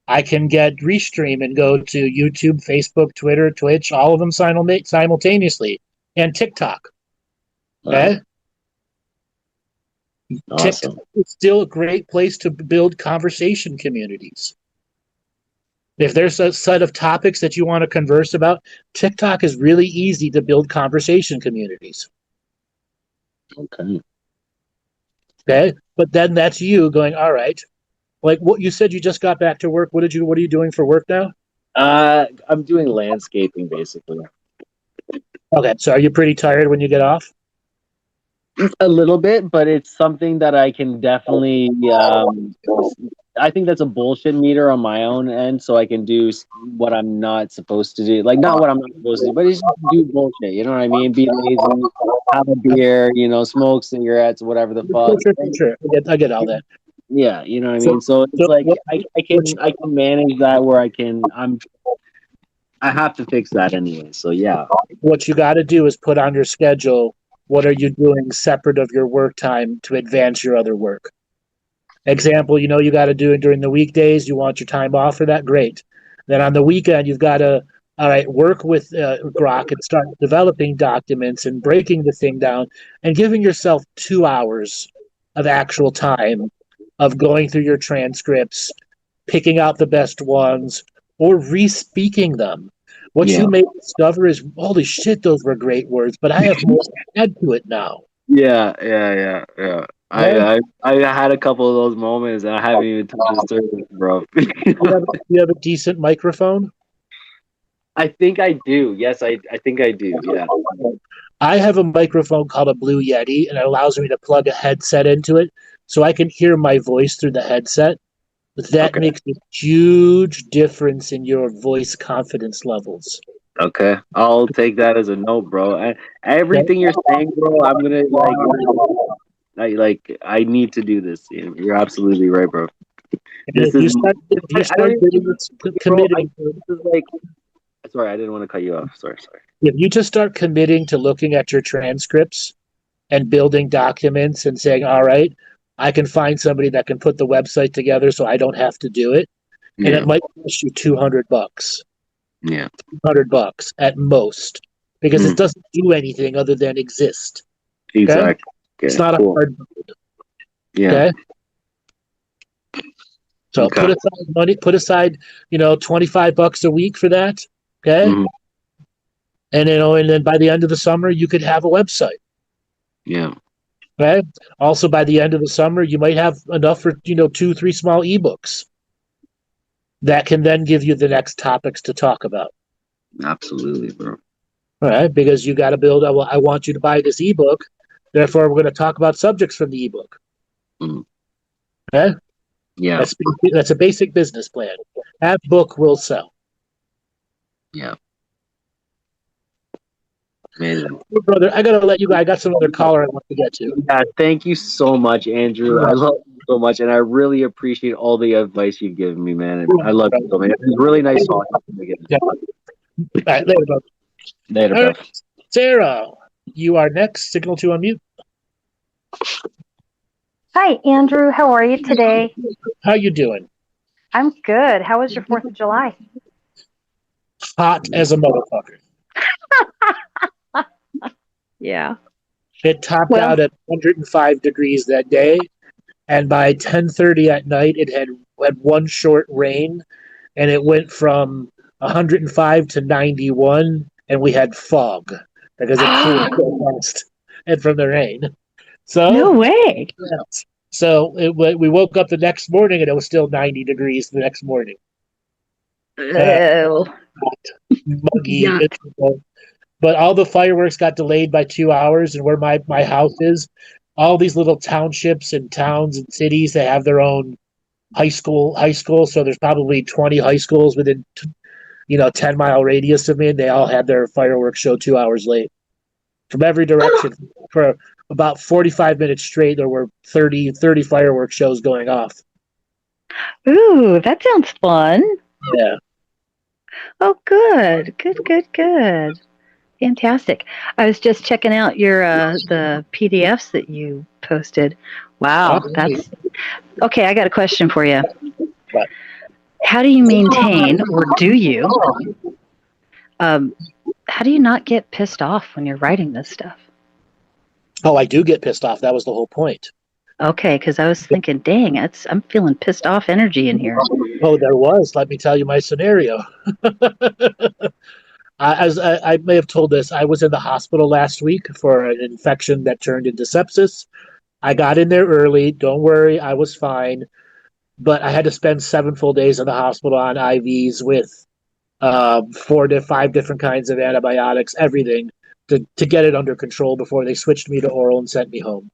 I can get Restream and go to YouTube, Facebook, Twitter, Twitch, all of them simultaneously, and TikTok. Okay? Awesome. TikTok is still a great place to build conversation communities. If there's a set of topics that you want to converse about, TikTok is really easy to build conversation communities. Okay? But then that's you going, all right. Like what you said, you just got back to work. What are you doing for work now? I'm doing landscaping basically. Okay, so are you pretty tired when you get off? A little bit, but it's something that I can definitely. I think that's a bullshit meter on my own end, so I can do what I'm not supposed to do. Like not what I'm not supposed to do, but it's just do bullshit. You know what I mean? Be lazy, have a beer, smoke cigarettes, whatever the fuck. Sure. I get all that. Yeah, you know what I mean. So it's like I can manage that where I have to fix that anyway. So yeah. What you got to do is put on your schedule. What are you doing separate of your work time to advance your other work? Example, you got to do it during the weekdays. You want your time off for that? Great. Then on the weekend, you've got to, all right, work with Grok and start developing documents and breaking the thing down and giving yourself 2 hours of actual time of going through your transcripts, picking out the best ones, or re-speaking them. What you may discover is, holy shit, those were great words, but I have more to add to it now. Yeah. I had a couple of those moments and I haven't even touched the surface, bro. You have a decent microphone? I think I do. Yes, I think I do. Yeah. I have a microphone called a Blue Yeti, and it allows me to plug a headset into it so I can hear my voice through the headset. That makes a huge difference in your voice confidence levels. Okay, I'll take that as a note, bro. Everything you're saying, bro, I'm gonna I need to do this. You're absolutely right, bro. This is committing. Sorry, I didn't want to cut you off. Sorry. If you just start committing to looking at your transcripts and building documents and saying, all right, I can find somebody that can put the website together so I don't have to do it. And it might cost you $200. Yeah. $200 at most. Because it doesn't do anything other than exist. Exactly. Okay? It's not a hard build. Yeah. Okay. So put aside money, $25 a week for that. Okay. And and then by the end of the summer you could have a website. Yeah. Okay. Also, by the end of the summer, you might have enough for 2-3 small ebooks. that can then give you the next topics to talk about. Absolutely, bro. All right, because you got to build. I want you to buy this ebook. Therefore, we're going to talk about subjects from the ebook. Mm. Okay, Yeah. that's a basic business plan. That book will sell. Yeah. Amazing. Brother, I gotta let you go. I got some other caller I want to get to. Yeah, thank you so much, Andrew. I love you so much, and I really appreciate all the advice you've given me, man. I love you so much. It's really nice talking to you again. Yeah. All right, later, brother. Later, All bro. right, Sarah, you are next. Signal to unmute. Hi, Andrew. How are you today? How you doing? I'm good. How was your 4th of July? Hot as a motherfucker. Yeah. It topped out at 105 degrees that day, and by 10:30 at night, it had one short rain, and it went from 105 to 91, and we had fog because it cooled so fast and from the rain. So No way. yeah. So we woke up the next morning, and it was still 90 degrees the next morning. Oh. Muggy. Yuck. Miserable. But all the fireworks got delayed by 2 hours, and where my house is, all these little townships and towns and cities, they have their own high school. So there's probably 20 high schools within 10-mile radius of me, and they all had their fireworks show 2 hours late from every direction. For about 45 minutes straight, there were 30 fireworks shows going off. Ooh, that sounds fun. Yeah. Oh, good. Good. Fantastic. I was just checking out your the PDFs that you posted. Wow, that's okay. I got a question for you. What? How do you maintain, or do you? How do you not get pissed off when you're writing this stuff? Oh, I do get pissed off. That was the whole point. Okay, because I was thinking, dang, I'm feeling pissed off energy in here. Oh, there was. Let me tell you my scenario. As I may have told this, I was in the hospital last week for an infection that turned into sepsis. I got in there early. Don't worry, I was fine. But I had to spend 7 full days in the hospital on IVs with 4 to 5 different kinds of antibiotics, everything to get it under control before they switched me to oral and sent me home.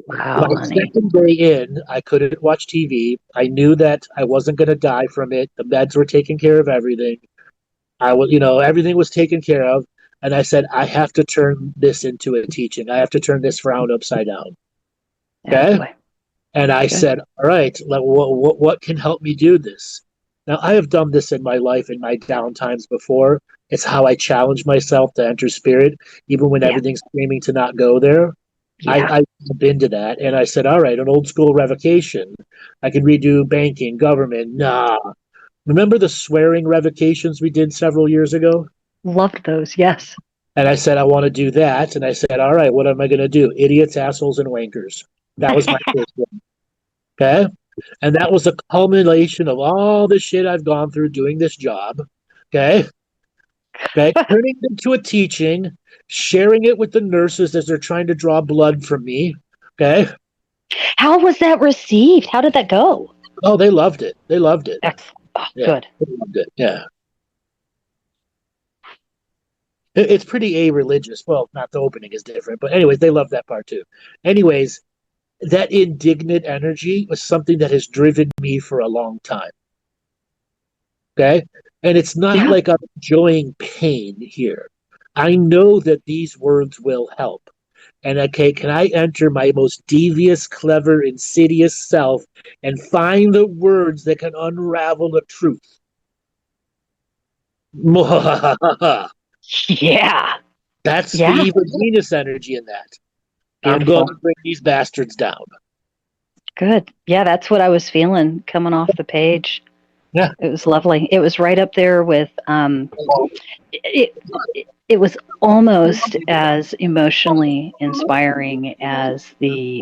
Wow, My second day in, I couldn't watch TV. I knew that I wasn't going to die from it. The meds were taking care of everything. Everything was taken care of. And I said, I have to turn this into a teaching. I have to turn this frown upside down. Okay? Oh, And I said, all right, what can help me do this? Now, I have done this in my life in my downtimes before. It's how I challenge myself to enter spirit, even when everything's screaming to not go there. Yeah. I jump into that, and I said, all right, an old school revocation. I can redo banking, government. Nah. Remember the swearing revocations we did several years ago? Loved those, yes. And I said, I want to do that. And I said, all right, what am I going to do? Idiots, assholes, and wankers. That was my first one. Okay? And that was a culmination of all the shit I've gone through doing this job. Okay? Okay? Turning it into a teaching, sharing it with the nurses as they're trying to draw blood from me. Okay? How was that received? How did that go? Oh, they loved it. They loved it. Oh, yeah, good. They loved it. Yeah. It's pretty a-religious. Well, not the opening is different, but anyways, they love that part too. Anyways, that indignant energy was something that has driven me for a long time. Okay? And it's not like I'm enjoying pain here. I know that these words will help. And okay, can I enter my most devious, clever, insidious self and find the words that can unravel the truth? Yeah. That's the evil genius energy in that. I'm going to bring these bastards down. Good. Yeah, that's what I was feeling coming off the page. Yeah. It was lovely. It was right up there with it was almost as emotionally inspiring as the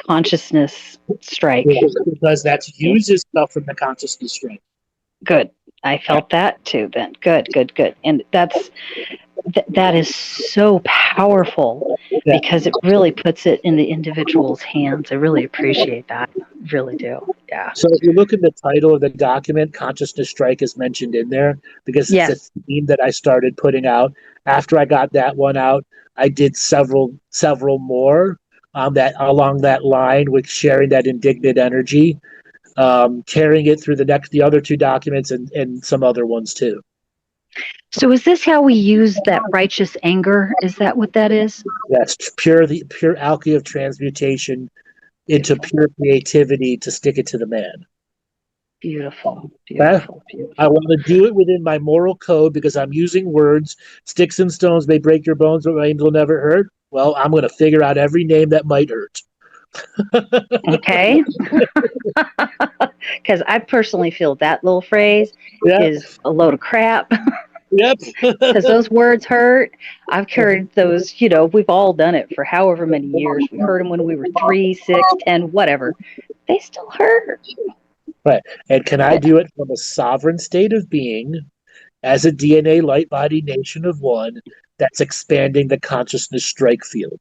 consciousness strike. Because that's uses stuff from the consciousness strike. Good. I felt that too then. Good. And that's that is so powerful Yeah. because it really puts it in the individual's hands. I really appreciate that. Really do. Yeah. So if you look at the title of the document, Consciousness Strike is mentioned in there because it's Yes. a theme that I started putting out. After I got that one out, I did several more that along that line with sharing that indignant energy, carrying it through the other two documents and some other ones too. So is this how we use that righteous anger? Is that what that is? That's the pure alchemy of transmutation into pure creativity to stick it to the man. Beautiful. Okay? I want to do it within my moral code because I'm using words. Sticks and stones may break your bones, but my names will never hurt. Well, I'm going to figure out every name that might hurt. Okay. Because I personally feel that little phrase is a load of crap. Yep. Because those words hurt. I've carried those, we've all done it for however many years. We heard them when we were 3, 6, 10, whatever. They still hurt. Right. And can I do it from a sovereign state of being as a DNA light body nation of one that's expanding the consciousness strike field?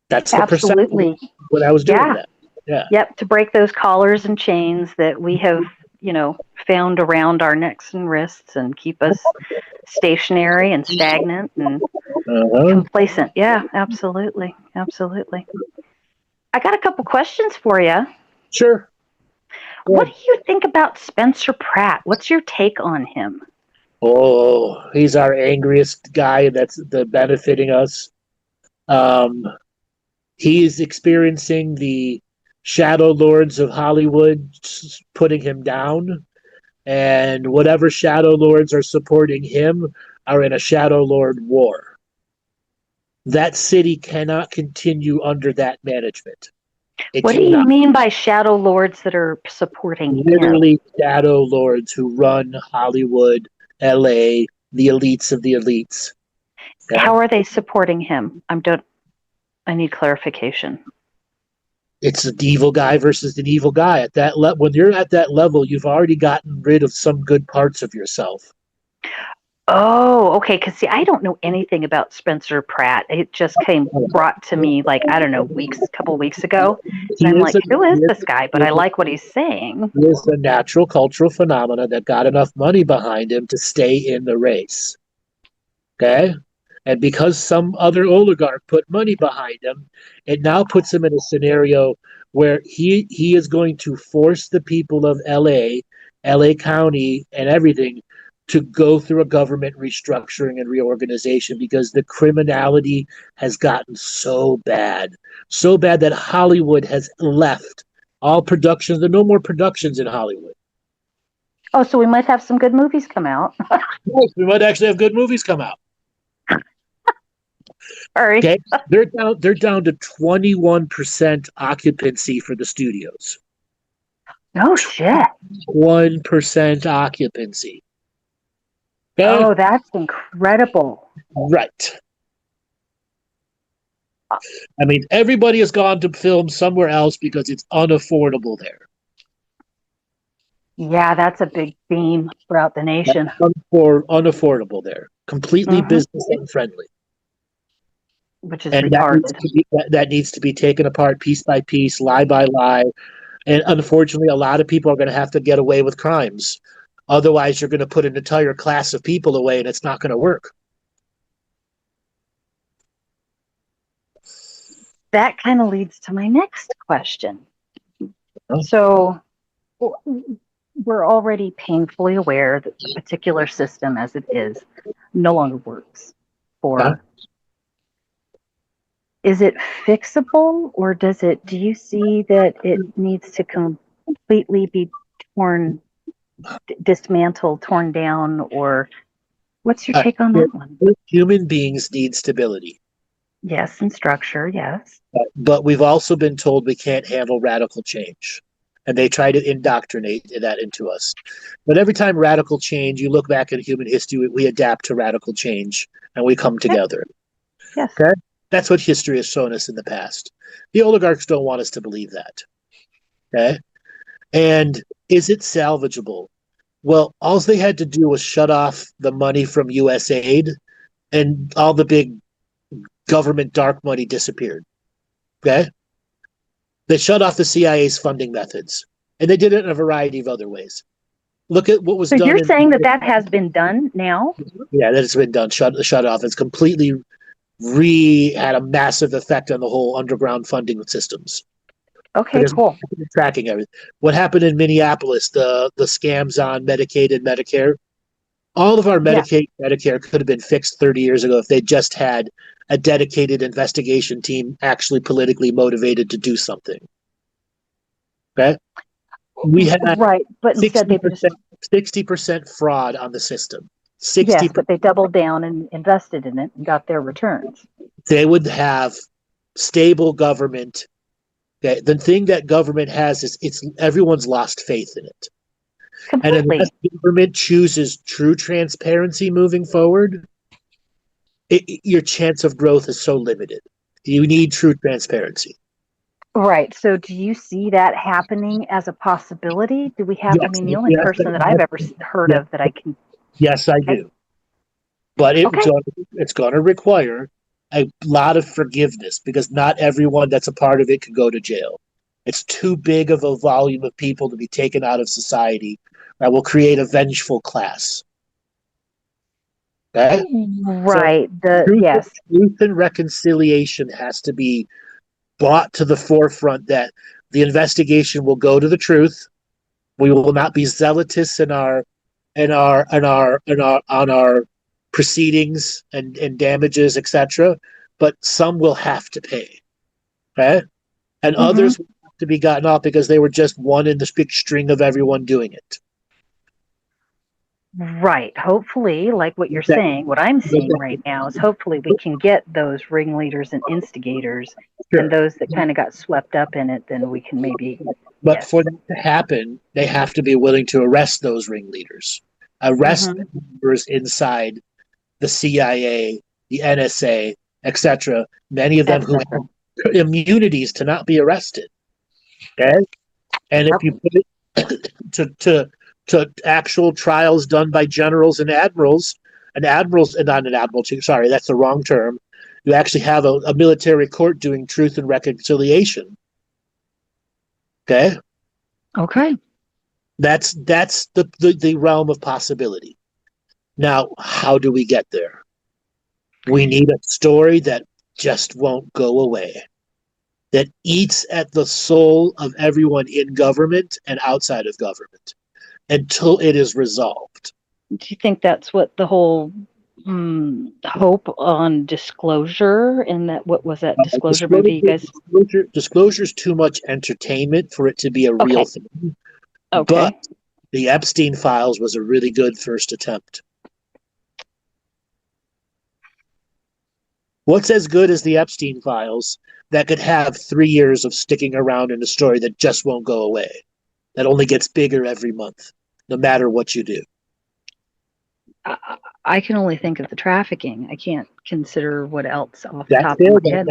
That's the Absolutely. perception when I was doing that. Yeah. Yep. To break those collars and chains that we have, found around our necks and wrists and keep us stationary and stagnant and complacent. Yeah, absolutely. Absolutely. I got a couple questions for you. Sure. What do you think about Spencer Pratt? What's your take on him? Oh, he's our angriest guy that's benefiting us. He is experiencing the shadow lords of Hollywood putting him down, and whatever shadow lords are supporting him are in a shadow lord war. That city cannot continue under that management. What do you mean by shadow lords that are supporting him? Literally shadow lords who run Hollywood, LA, the elites of the elites. Okay? How are they supporting him? I need clarification. It's an evil guy versus an evil guy. At that when you're at that level, you've already gotten rid of some good parts of yourself. Oh, okay. Because see, I don't know anything about Spencer Pratt. It just brought to me a couple weeks ago. And I'm like, who is this guy? But I like what he's saying. He is a natural cultural phenomena that got enough money behind him to stay in the race. Okay? And because some other oligarch put money behind him, it now puts him in a scenario where he is going to force the people of LA County, and everything to go through a government restructuring and reorganization because the criminality has gotten so bad that Hollywood has left all productions. There are no more productions in Hollywood. Oh, so we might have some good movies come out. We might actually have good movies come out. Okay, they're down to 21% occupancy for the studios. No shit. 1% occupancy. Okay? Oh, that's incredible. Right. I mean, everybody has gone to film somewhere else because it's unaffordable there. Yeah, that's a big theme throughout the nation. Unaffordable there. Completely business unfriendly. Which is retarded. That needs to be taken apart piece by piece, lie by lie. And unfortunately, a lot of people are going to have to get away with crimes. Otherwise, you're going to put an entire class of people away, and it's not going to work. That kind of leads to my next question. So we're already painfully aware that the particular system as it is no longer works for... Is it fixable, or do you see that it needs to completely be dismantled, torn down, or what's your take on that one? Human beings need stability. Yes, and structure, yes. But we've also been told we can't handle radical change. And they try to indoctrinate that into us. But every time radical change, you look back at human history, we adapt to radical change, and we come together. Yes. Okay? That's what history has shown us in the past. The oligarchs don't want us to believe that. Okay? And is it salvageable? Well, all they had to do was shut off the money from USAID, and all the big government dark money disappeared. Okay? They shut off the CIA's funding methods, and they did it in a variety of other ways. Look at what was So done. you're saying that has been done now? Yeah, that it's been done. Shut off. It's completely had a massive effect on the whole underground funding systems. Okay, Because cool. tracking everything. What happened in Minneapolis? The scams on Medicaid and Medicare. All of our Medicaid, Medicare could have been fixed 30 years ago if they just had a dedicated investigation team actually politically motivated to do something. Okay? We had right, but instead they 60% fraud on the system. 60%. Yes, but they doubled down and invested in it and got their returns. They would have stable government. Okay? The thing that government has is everyone's lost faith in it. Completely. And unless the government chooses true transparency moving forward, your chance of growth is so limited. You need true transparency. Right. So do you see that happening as a possibility? Do we have, Yes, I mean, the only person that I've ever heard of that I can. Yes, I do. But it's going to require a lot of forgiveness because not everyone that's a part of it could go to jail. It's too big of a volume of people to be taken out of society that will create a vengeful class. Okay? Right. So yes. Truth and reconciliation has to be brought to the forefront that the investigation will go to the truth. We will not be zealotous on our proceedings and damages, etc. But some will have to pay. Okay? And others will have to be gotten off because they were just one in this big string of everyone doing it. Right. Hopefully, like what you're saying, what I'm seeing right now is hopefully we can get those ringleaders and instigators and those that kind of got swept up in it, then we can maybe. But for that to happen, they have to be willing to arrest those ringleaders, arrest the members inside the CIA, the NSA, etc. Many of them who have immunities to not be arrested. Okay? And if you put it to actual trials done by generals and admirals, not an admiral, sorry, that's the wrong term. You actually have a military court doing truth and reconciliation. Okay? Okay. That's the realm of possibility. Now, how do we get there? We need a story that just won't go away, that eats at the soul of everyone in government and outside of government until it is resolved. Do you think that's what the whole hope on disclosure and that, what was that disclosure movie, you guys? Disclosure is too much entertainment for it to be a real thing. Okay. But the Epstein files was a really good first attempt. What's as good as the Epstein files that could have 3 years of sticking around in a story that just won't go away, that only gets bigger every month, no matter what you do? I can only think of the trafficking. I can't consider what else off the top of my head.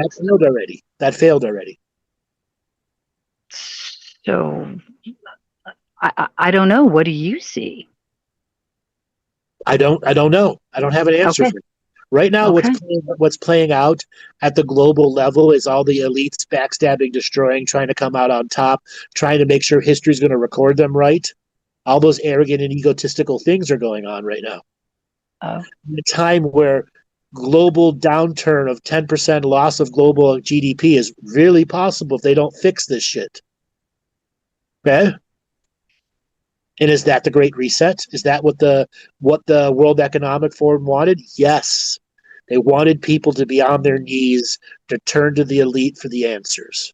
That failed already. So I don't know. What do you see? I don't know. I don't have an answer for it. Right now, what's playing out at the global level is all the elites backstabbing, destroying, trying to come out on top, trying to make sure history's going to record them right. All those arrogant and egotistical things are going on right now. In a time where global downturn of 10% loss of global GDP is really possible if they don't fix this shit. Okay? And is that the Great Reset? Is that what the World Economic Forum wanted? Yes. They wanted people to be on their knees, to turn to the elite for the answers.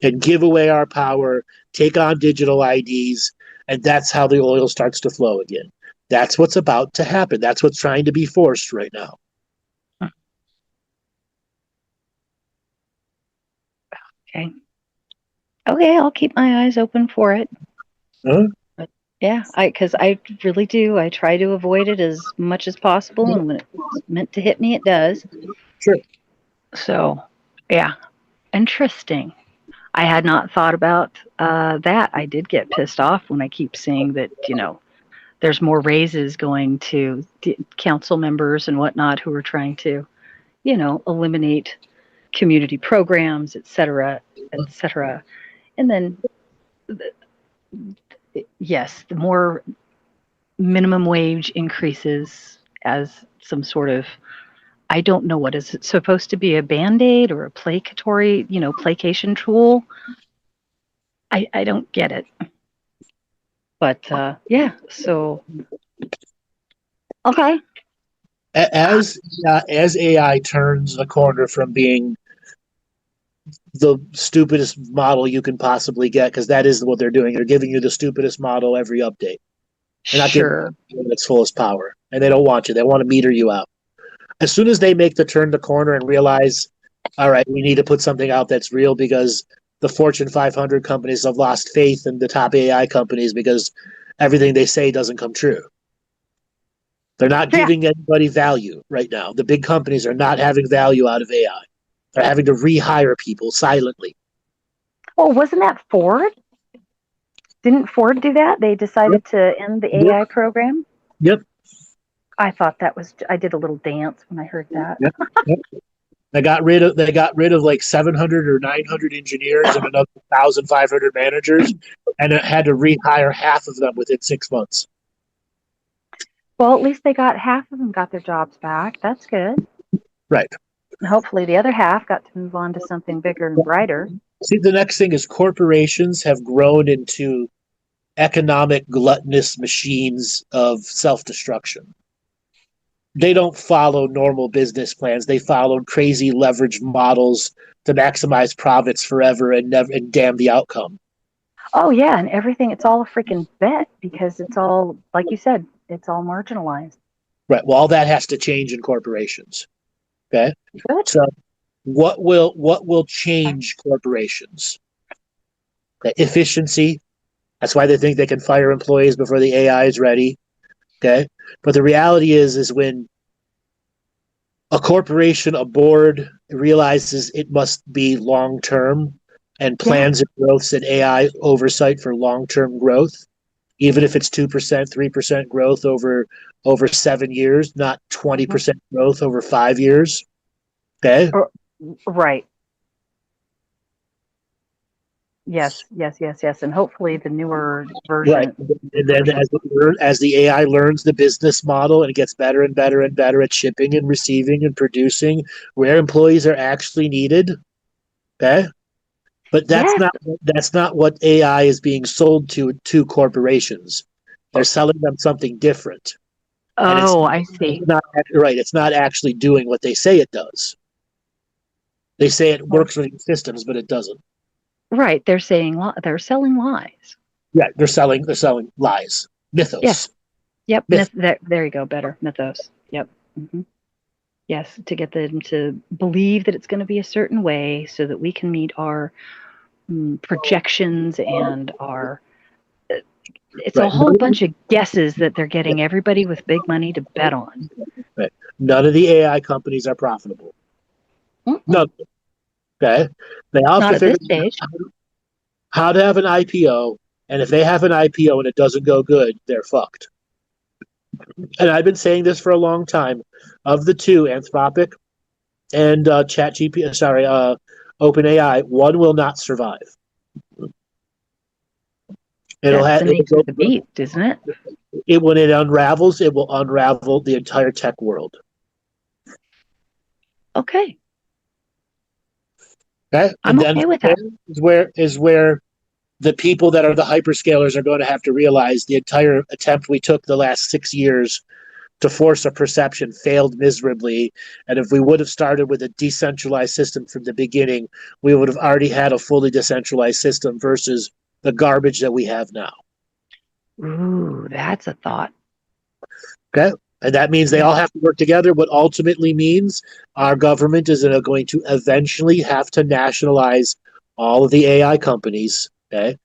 And give away our power, take on digital IDs, and that's how the oil starts to flow again. That's what's about to happen. That's what's trying to be forced right now. Okay. Okay, I'll keep my eyes open for it. Huh? But yeah, because I really do. I try to avoid it as much as possible, and when it's meant to hit me, it does. Sure. So, yeah, interesting. I had not thought about that. I did get pissed off when I keep seeing that, there's more raises going to council members and whatnot who are trying to, eliminate community programs, et cetera, et cetera. And then, yes, the more minimum wage increases as some sort of, I don't know, what is it supposed to be, a band-aid or a placatory, placation tool? I don't get it. But yeah, so okay. As AI turns the corner from being the stupidest model you can possibly get, because that is what they're doing. They're giving you the stupidest model every update. They're not Sure. giving it its fullest power, and they don't want you. They want to meter you out. As soon as they make the turn the corner and realize, all right, we need to put something out that's real, because the Fortune 500 companies have lost faith in the top AI companies because everything they say doesn't come true. They're not giving anybody value right now. The big companies are not having value out of AI. They're having to rehire people silently. Oh, wasn't that Ford? Didn't Ford do that? They decided to end the AI program? Yep. I thought that was, I did a little dance when I heard that. Yep. They got rid of like 700 or 900 engineers and another 1,500 managers, and it had to rehire half of them within 6 months. Well, at least they got half of them got their jobs back. That's good. Right. And hopefully the other half got to move on to something bigger and brighter. See, the next thing is corporations have grown into economic gluttonous machines of self-destruction. They don't follow normal business plans. They follow crazy leverage models to maximize profits forever and damn the outcome. Oh yeah, and everything, it's all a freaking bet because it's all, like you said, it's all marginalized. Right. Well, all that has to change in corporations. Okay. Good. So what will change corporations? Okay. Efficiency. That's why they think they can fire employees before the AI is ready. Okay. But the reality is when a corporation, a board realizes it must be long-term and plans and growths and AI oversight for long-term growth, even if it's 2%, 3% growth over 7 years, not 20% growth over 5 years. Okay. Right. Yes. And hopefully the newer version. Right. And then as the AI learns the business model and it gets better and better and better at shipping and receiving and producing where employees are actually needed. Okay. But that's not what AI is being sold to corporations. They're selling them something different. Oh, I see. It's not actually doing what they say it does. They say it works with systems, but it doesn't. Right. They're selling lies. Yeah, they're selling lies. Mythos. Yes. Yep. There you go. Better. Mythos. Yep. Mm-hmm. Yes, to get them to believe that it's going to be a certain way so that we can meet our projections and our... It's a whole bunch of guesses that they're getting everybody with big money to bet on. Right. None of the AI companies are profitable. None. Okay. They all have to figure out how to have an IPO, and if they have an IPO and it doesn't go good, they're fucked. And I've been saying this for a long time. Of the two, Anthropic and OpenAI, one will not survive. That's the nature of the beast, isn't it? When it unravels, it will unravel the entire tech world. Okay. Okay. I'm okay with that. Is where the people that are the hyperscalers are going to have to realize the entire attempt we took the last 6 years to force a perception failed miserably. And if we would have started with a decentralized system from the beginning, we would have already had a fully decentralized system versus the garbage that we have now. Ooh, that's a thought. Okay. And that means they all have to work together. What ultimately means our government is going to eventually have to nationalize all of the AI companies, okay?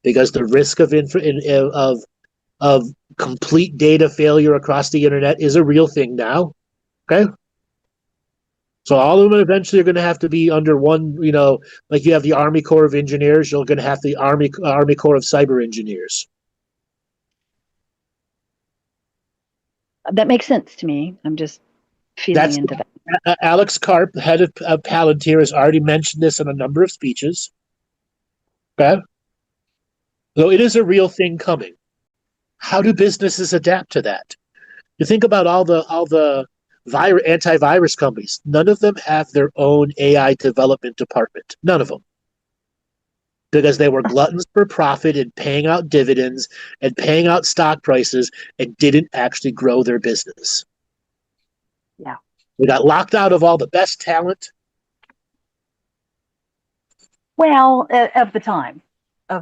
Because the risk of complete data failure across the internet is a real thing now, okay? So all of them eventually are going to have to be under one, like you have the Army Corps of Engineers, you're going to have the Army Corps of Cyber Engineers. That makes sense to me. I'm just feeling into that. Alex Karp, the head of Palantir, has already mentioned this in a number of speeches. Okay? So it is a real thing coming. How do businesses adapt to that? You think about all the antivirus companies. None of them have their own AI development department. None of them. Because they were gluttons for profit and paying out dividends and paying out stock prices and didn't actually grow their business. Yeah. We got locked out of all the best talent. Well, of the time. No,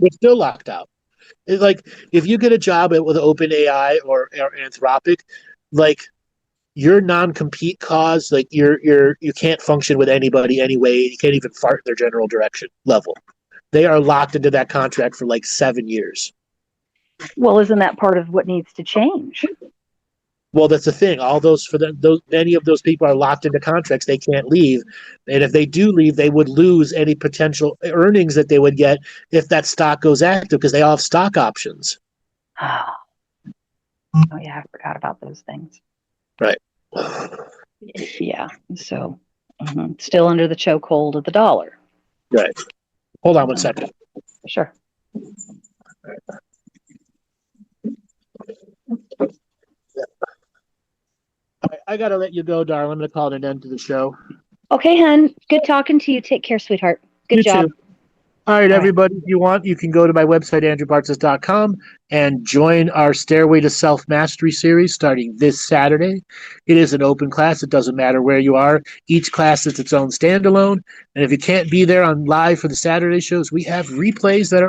we're still locked out. It's like if you get a job with OpenAI or Anthropic, like your non-compete cause, like you can't function with anybody anyway. You can't even fart in their general direction level. They are locked into that contract for like 7 years. Well, isn't that part of what needs to change? Well, that's the thing. All those many of those people are locked into contracts. They can't leave, and if they do leave, they would lose any potential earnings that they would get if that stock goes active because they all have stock options. Oh yeah, I forgot about those things. Right. Yeah. So still under the chokehold of the dollar. Right. Hold on 1 second. Sure. I got to let you go, darling. I'm going to call it an end to the show. Okay, hon. Good talking to you. Take care, sweetheart. Good job. Too. All right, everybody. If you want, you can go to my website, andrewbartzis.com, and join our Stairway to Self-Mastery series starting this Saturday. It is an open class. It doesn't matter where you are. Each class is its own standalone. And if you can't be there on live for the Saturday shows, we have replays that are